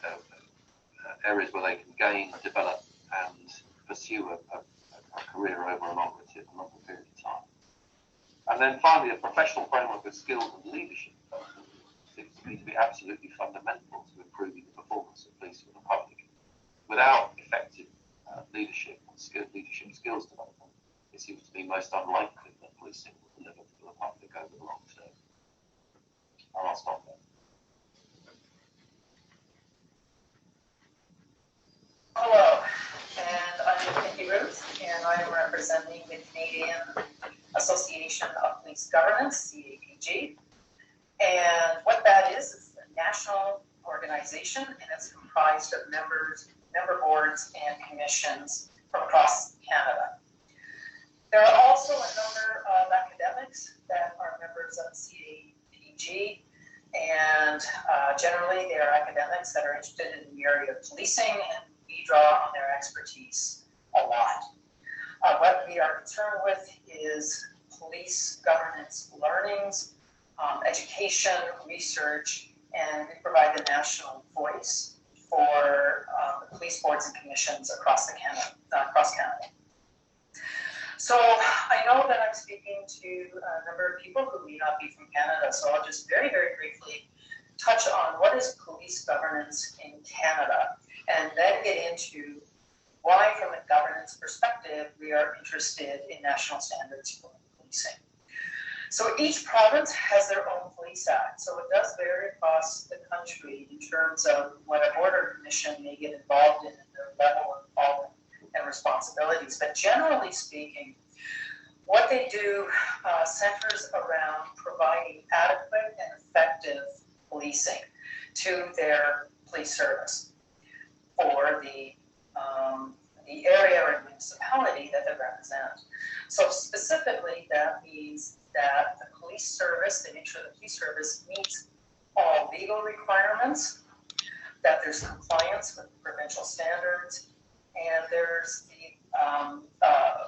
areas where they can gain, develop and pursue a career over a longer period of time. And then finally, a professional framework of skills and leadership development seems to me to be absolutely fundamental to improving the performance of police for the public. Without effective leadership skills development, it seems to me most unlikely that policing will deliver to the public over the long term. And I'll stop there. Hello, and I'm Nikki Ruth, and I'm representing the Canadian Association of Police Governance, CAPG. And what that is a national organization, and it's comprised of member boards and commissions from across Canada. There are also a number of academics that are members of CAPG, and generally they are academics that are interested in the area of policing, and we draw on their expertise a lot. What we are concerned with is police governance learnings, education, research, and we provide the national voice for the police boards and commissions across Canada. So I know that I'm speaking to a number of people who may not be from Canada, so I'll just very, very briefly touch on what is police governance in Canada, and then get into why, from a governance perspective, we are interested in national standards for policing. So each province has their own police act, so it does vary across the country in terms of what a border commission may get involved in and their level of involvement and responsibilities. But generally speaking, what they do centers around providing adequate and effective policing to their police service for the area or municipality that they represent. So specifically, that means that the police service, they make sure the police service meets all legal requirements, that there's compliance with provincial standards, and there's the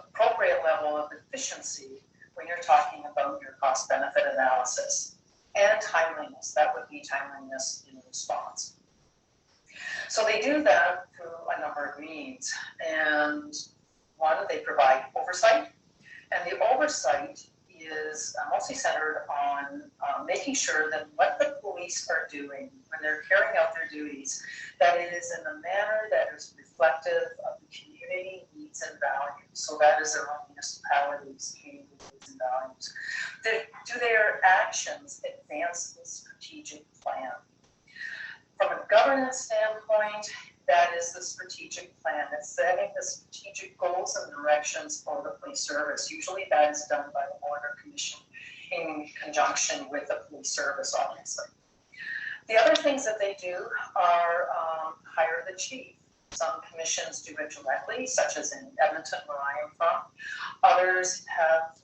appropriate level of efficiency when you're talking about your cost-benefit analysis, and timeliness. That would be timeliness in response. So they do that through a number of means. And one, they provide oversight. And the oversight is mostly centered on making sure that what the police are doing when they're carrying out their duties, that it is in a manner that is reflective of the community needs and values. So that is their own municipalities, community needs and values. Do their actions advance the strategic plan? From a governance standpoint, that is the strategic plan. It's setting the strategic goals and directions for the police service. Usually that is done by the Order Commission in conjunction with the police service, obviously. The other things that they do are hire the chief. Some commissions do it directly, such as in Edmonton, where I am from. Others have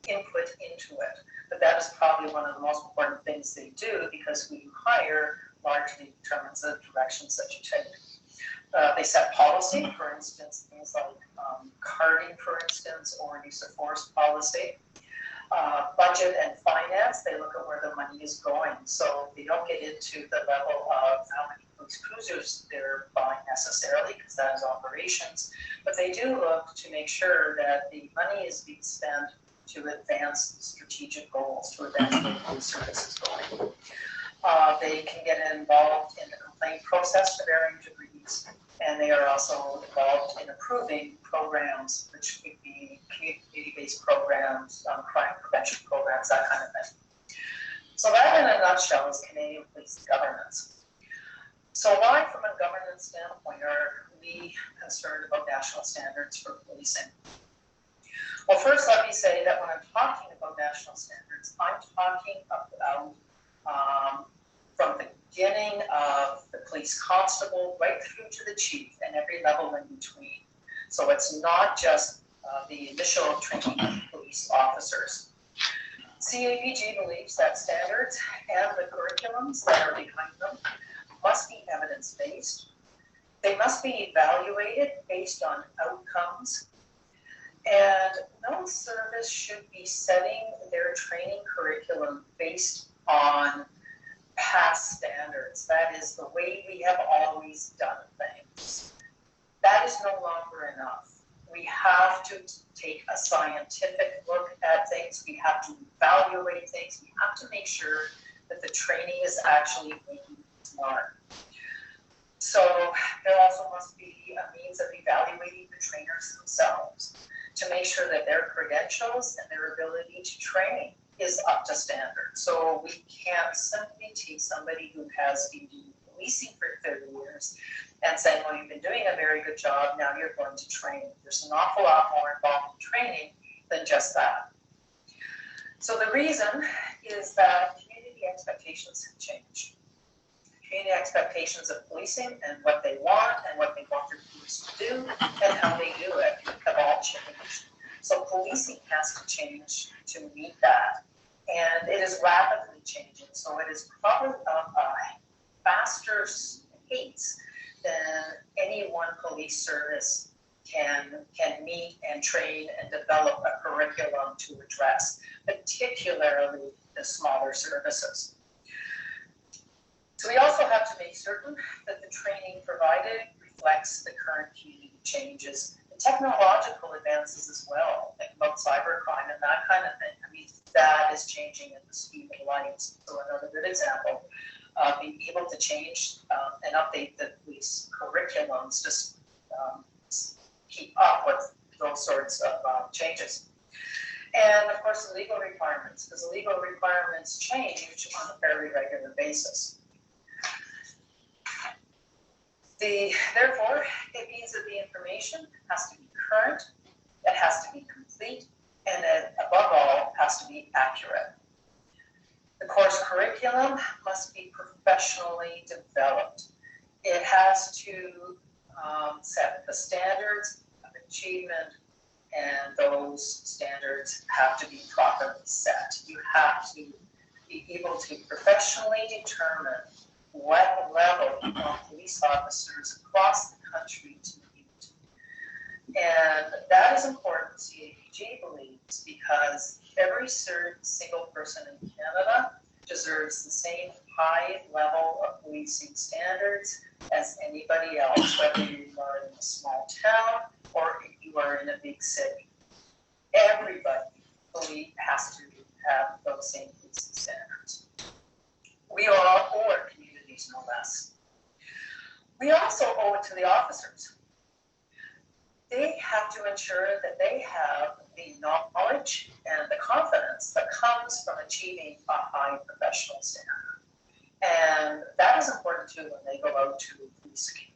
input into it. But that is probably one of the most important things they do, because who you hire largely determines the directions that you take. They set policy, for instance, things like carding, for instance, or use of force policy. Budget and finance, they look at where the money is going. So they don't get into the level of how many police cruisers they're buying necessarily, because that is operations. But they do look to make sure that the money is being spent to advance strategic goals, to advance where the police service is going. They can get involved in the complaint process to varying degrees, and they are also involved in approving programs, which could be community-based programs, crime prevention programs, that kind of thing. So that, in a nutshell, is Canadian police governance. So why, from a governance standpoint, are we concerned about national standards for policing? Well, first, let me say that when I'm talking about national standards, I'm talking about from the beginning of the police constable right through to the chief and every level in between. So it's not just the initial training of police officers. CAPG believes that standards and the curriculums that are behind them must be evidence-based. They must be evaluated based on outcomes. And no service should be setting their training curriculum based on past standards. That is the way we have always done things. That is no longer enough. We have to take a scientific look at things. We have to evaluate things. We have to make sure that the training is actually making its mark. So there also must be a means of evaluating the trainers themselves to make sure that their credentials and their ability to train is up to standard. So we can't simply take somebody who has been doing policing for 30 years and say, well, you've been doing a very good job, now you're going to train. There's an awful lot more involved in training than just that. So the reason is that community expectations have changed. Community expectations of policing and what they want and what they want their police to do and how they do it have all changed. So policing has to change to meet that. And it is rapidly changing. So it is probably a faster pace than any one police service can meet and train and develop a curriculum to address, particularly the smaller services. So we also have to make certain that the training provided reflects the current community changes, and technological advances as well, like about cybercrime and that kind of thing. I mean, that is changing at the speed of light. So another good example, being able to change and update the police curriculums to keep up with those sorts of changes. And of course, the legal requirements, because the legal requirements change on a fairly regular basis. Therefore, it means that the information has to be current, it has to be complete, and it, above all, has to be accurate. The course curriculum must be professionally developed. It has to set the standards of achievement, and those standards have to be properly set. You have to be able to professionally determine what level you want police officers across the country to meet. And that is important, CAPG believes, because every single person in Canada deserves the same high level of policing standards as anybody else, whether you are in a small town or if you are in a big city. Everybody police has to have those same policing standards. We all owe our communities no less. We also owe it to the officers. They have to ensure that they have the knowledge and the confidence that comes from achieving a high professional standard. And that is important too when they go out to police community.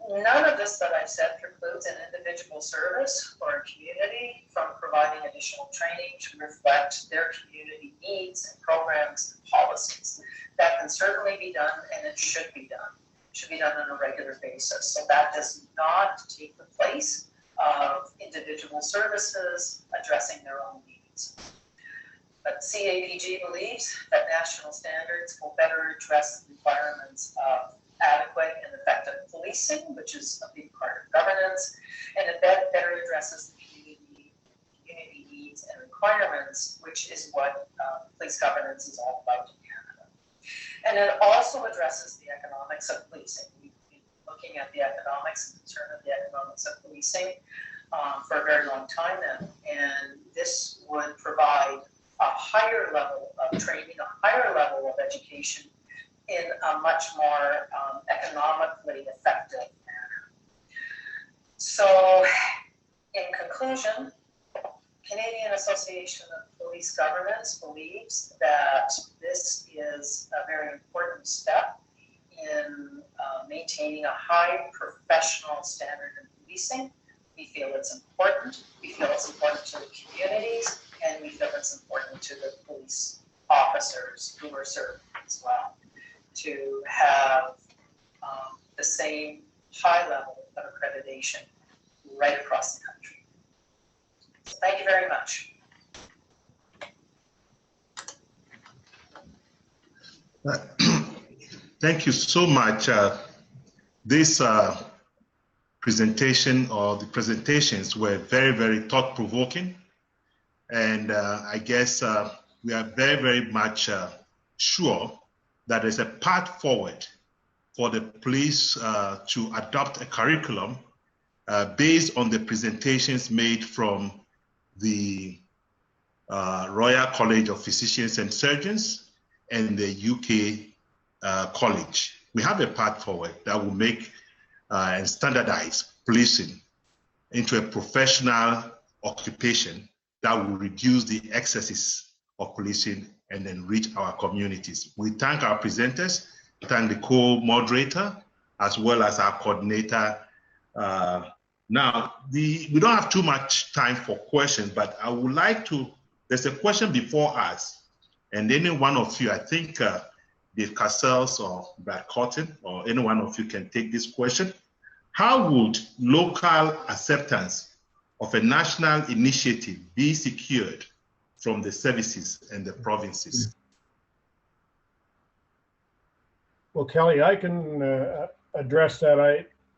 None of this that I've said precludes an individual service or a community from providing additional training to reflect their community needs and programs and policies. That can certainly be done, and it should be done. It should be done on a regular basis. So that does not take the place of individual services addressing their own needs. But CAPG believes that national standards will better address the requirements of adequate and effective policing, which is a big part of governance, and it better addresses the community needs and requirements, which is what police governance is all about in Canada. And it also addresses the economics of policing. We've been looking at the economics and concern of the economics of policing for a very long time now, and this would provide a higher level of training, a higher level of education in a much more economically effective manner. So, in conclusion, Canadian Association of Police Governance believes that this is a very important step in maintaining a high professional standard in policing. We feel it's important. We feel it's important to the communities, and we feel it's important to the police officers who are serving as well, to have the same high level of accreditation right across the country. So thank you very much. Thank you so much. This presentation, or the presentations, were very, very thought-provoking. And I guess we are very, very much sure that there's a path forward for the police to adopt a curriculum based on the presentations made from the Royal College of Physicians and Surgeons and the UK College. We have a path forward that will make and standardize policing into a professional occupation that will reduce the excesses of policing and enrich our communities. We thank our presenters, thank the co-moderator, as well as our coordinator. Now, we don't have too much time for questions, but I would like to, there's a question before us, and any one of you, I think Dave Cassels or Brad Cotton, or any one of you can take this question. How would local acceptance of a national initiative be secured from the services and the provinces? Well, Kelly, I can address that.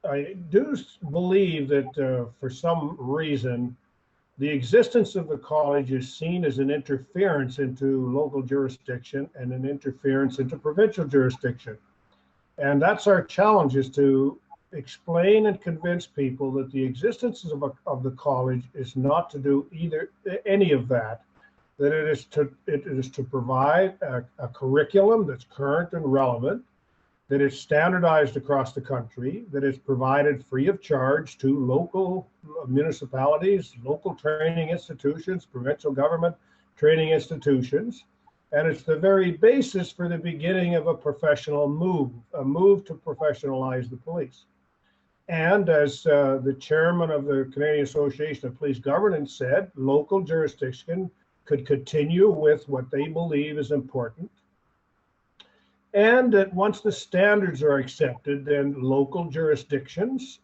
I do believe that for some reason, the existence of the college is seen as an interference into local jurisdiction and an interference into provincial jurisdiction. And that's our challenge, is to explain and convince people that the existence of the college is not to do any of that, that it is to provide a curriculum that's current and relevant, that is standardized across the country, that is provided free of charge to local municipalities, local training institutions, provincial government training institutions. And it's the very basis for the beginning of a professional move, a move to professionalize the police. And as the chairman of the Canadian Association of Police Governance said, local jurisdiction could continue with what they believe is important. And that once the standards are accepted, then local jurisdictions,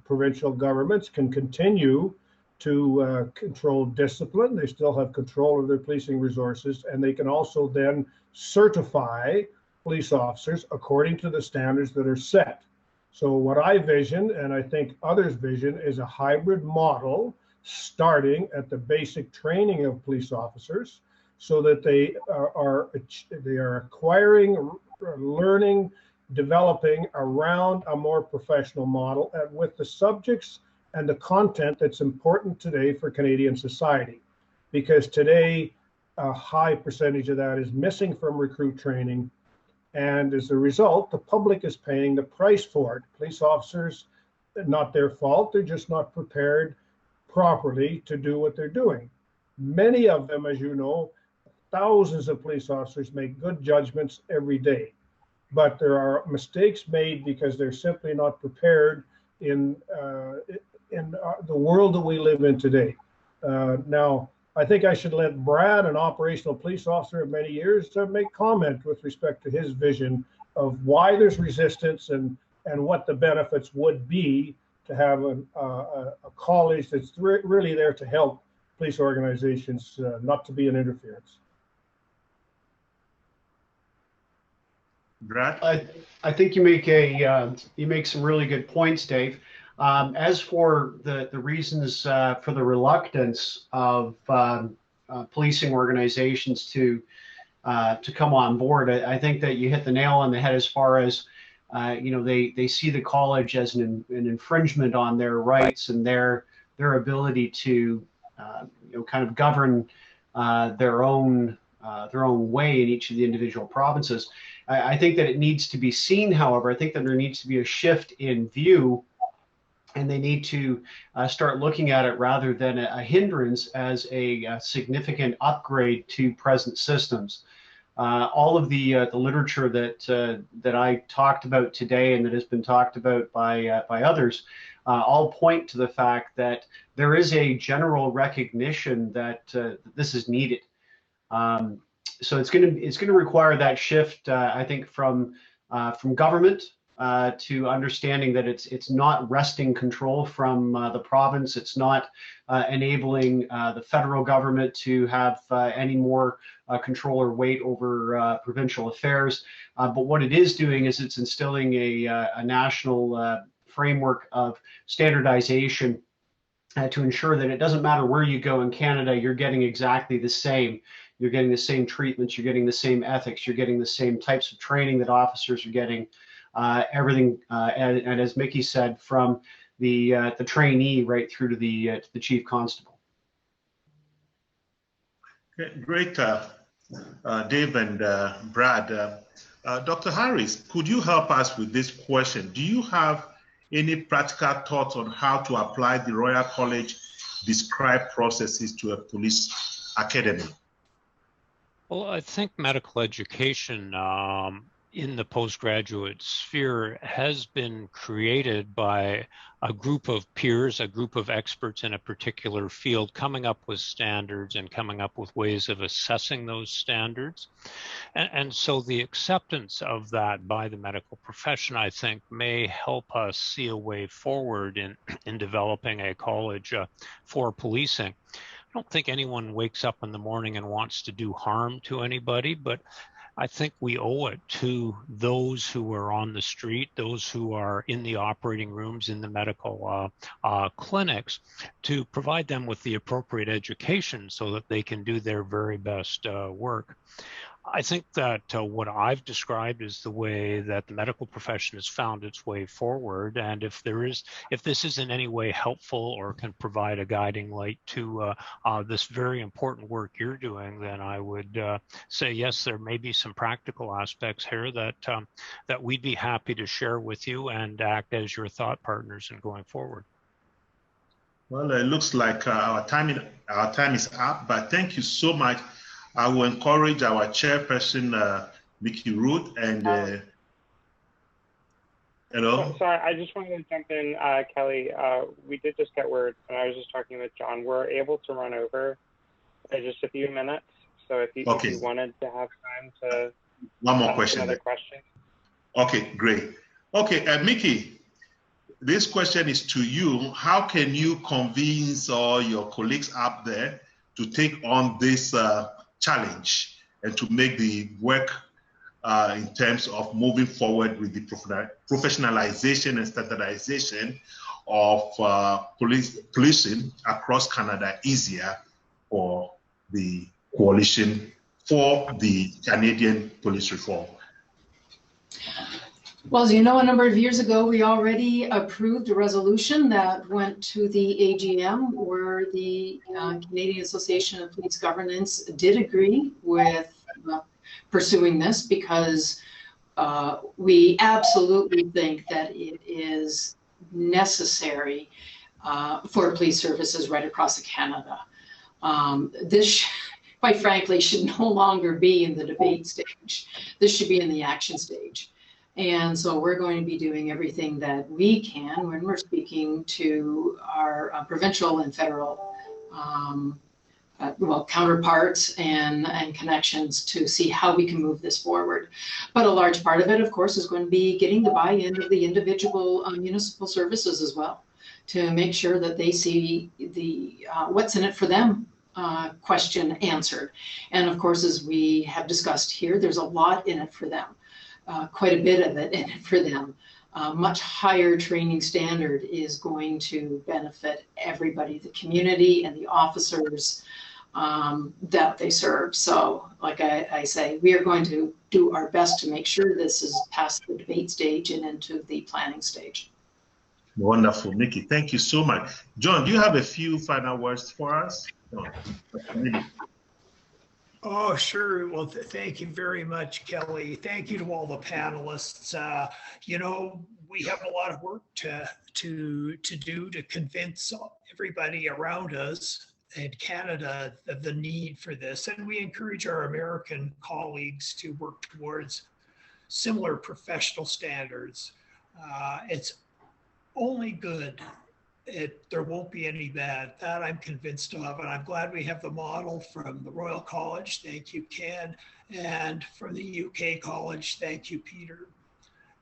provincial governments can continue to control discipline. They still have control of their policing resources, and they can also then certify police officers according to the standards that are set. So what I vision, and I think others vision, is a hybrid model starting at the basic training of police officers, so that they are acquiring, learning, developing around a more professional model, and with the subjects and the content that's important today for Canadian society. because today a high percentage of that is missing from recruit training. And as a result, the public is paying the price for it. Police officers, not their fault, they're just not prepared properly to do what they're doing. Many of them, as you know, thousands of police officers make good judgments every day, but there are mistakes made because they're simply not prepared in the world that we live in today. Now, I think I should let Brad, an operational police officer of many years, make comment with respect to his vision of why there's resistance and what the benefits would be to have a college that's really there to help police organizations, not to be an interference. Brad? I think you make some really good points, Dave. As for the reasons for the reluctance of policing organizations to come on board, I think that you hit the nail on the head as far as they see the college as an infringement on their rights and their ability to kind of govern their own way in each of the individual provinces. I think that it needs to be seen, however, I think that there needs to be a shift in view, and they need to start looking at it rather than a hindrance as a significant upgrade to present systems. All of the literature that I talked about today and that has been talked about by others all point to the fact that there is a general recognition that this is needed. So it's going to require that shift, I think, from government to understanding that it's not wresting control from the province. It's not enabling the federal government to have any more control or weight over provincial affairs. But what it is doing is it's instilling a national framework of standardization to ensure that it doesn't matter where you go in Canada, you're getting exactly the same. You're getting the same treatments, you're getting the same ethics, you're getting the same types of training that officers are getting. Everything, and as Mickey said, from the trainee right through to the chief constable. Okay, great, Dave and Brad. Dr. Harris, could you help us with this question? Do you have any practical thoughts on how to apply the Royal College described processes to a police academy? Well, I think medical education in the postgraduate sphere has been created by a group of peers, a group of experts in a particular field, coming up with standards and coming up with ways of assessing those standards. And so the acceptance of that by the medical profession, I think, may help us see a way forward in developing a college for policing. I don't think anyone wakes up in the morning and wants to do harm to anybody, but I think we owe it to those who are on the street, those who are in the operating rooms, in the medical clinics, to provide them with the appropriate education so that they can do their very best work. I think that what I've described is the way that the medical profession has found its way forward. And if this is in any way helpful or can provide a guiding light to this very important work you're doing, then I would say, yes, there may be some practical aspects here that we'd be happy to share with you and act as your thought partners in going forward. Well, it looks like our time is up, but thank you so much. I will encourage our chairperson, Mickey Root, and hello. Sorry, I just wanted to jump in, Kelly. We did just get word, and I was just talking with John. We're able to run over just a few minutes. So if you wanted to have time to one more question. Another question. Okay, great. Okay, Mickey, this question is to you. How can you convince all your colleagues up there to take on this challenge and to make the work in terms of moving forward with the professionalization and standardization of policing across Canada easier for the coalition for the Canadian police reform? Well, as you know, a number of years ago, we already approved a resolution that went to the AGM where the Canadian Association of Police Governance did agree with pursuing this because we absolutely think that it is necessary for police services right across Canada. This, quite frankly, should no longer be in the debate stage. This should be in the action stage. And so we're going to be doing everything that we can when we're speaking to our provincial and federal counterparts and connections to see how we can move this forward. But a large part of it, of course, is going to be getting the buy-in of the individual municipal services as well, to make sure that they see the what's in it for them question answered. And of course, as we have discussed here, there's a lot in it for them. Quite a bit of it in it for them. Much higher training standard is going to benefit everybody, the community and the officers that they serve. So like I say, we are going to do our best to make sure this is past the debate stage and into the planning stage. Wonderful, Nikki. Thank you so much. John, do you have a few final words for us? Oh, sure. Well, thank you very much, Kelly. Thank you to all the panelists. You know, we have a lot of work to do to convince everybody around us in Canada of the need for this. And we encourage our American colleagues to work towards similar professional standards. It's only good. There won't be any bad. That I'm convinced of, and I'm glad we have the model from the Royal College. Thank you, Ken, and from the UK College. Thank you, Peter.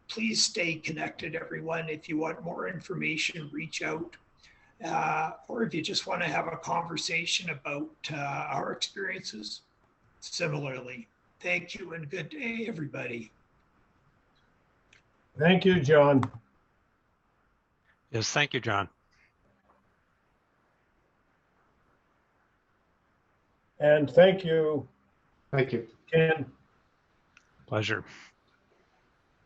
Please stay connected, everyone. If you want more information, reach out. Or if you just want to have a conversation about our experiences, similarly. Thank you and good day, everybody. Thank you, John. Yes, thank you, John. And thank you. Thank you, Ken. Pleasure.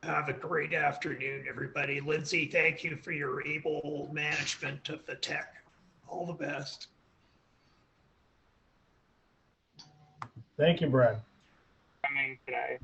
Have a great afternoon, everybody. Lindsay, thank you for your able management of the tech. All the best. Thank you, Brad. Coming today.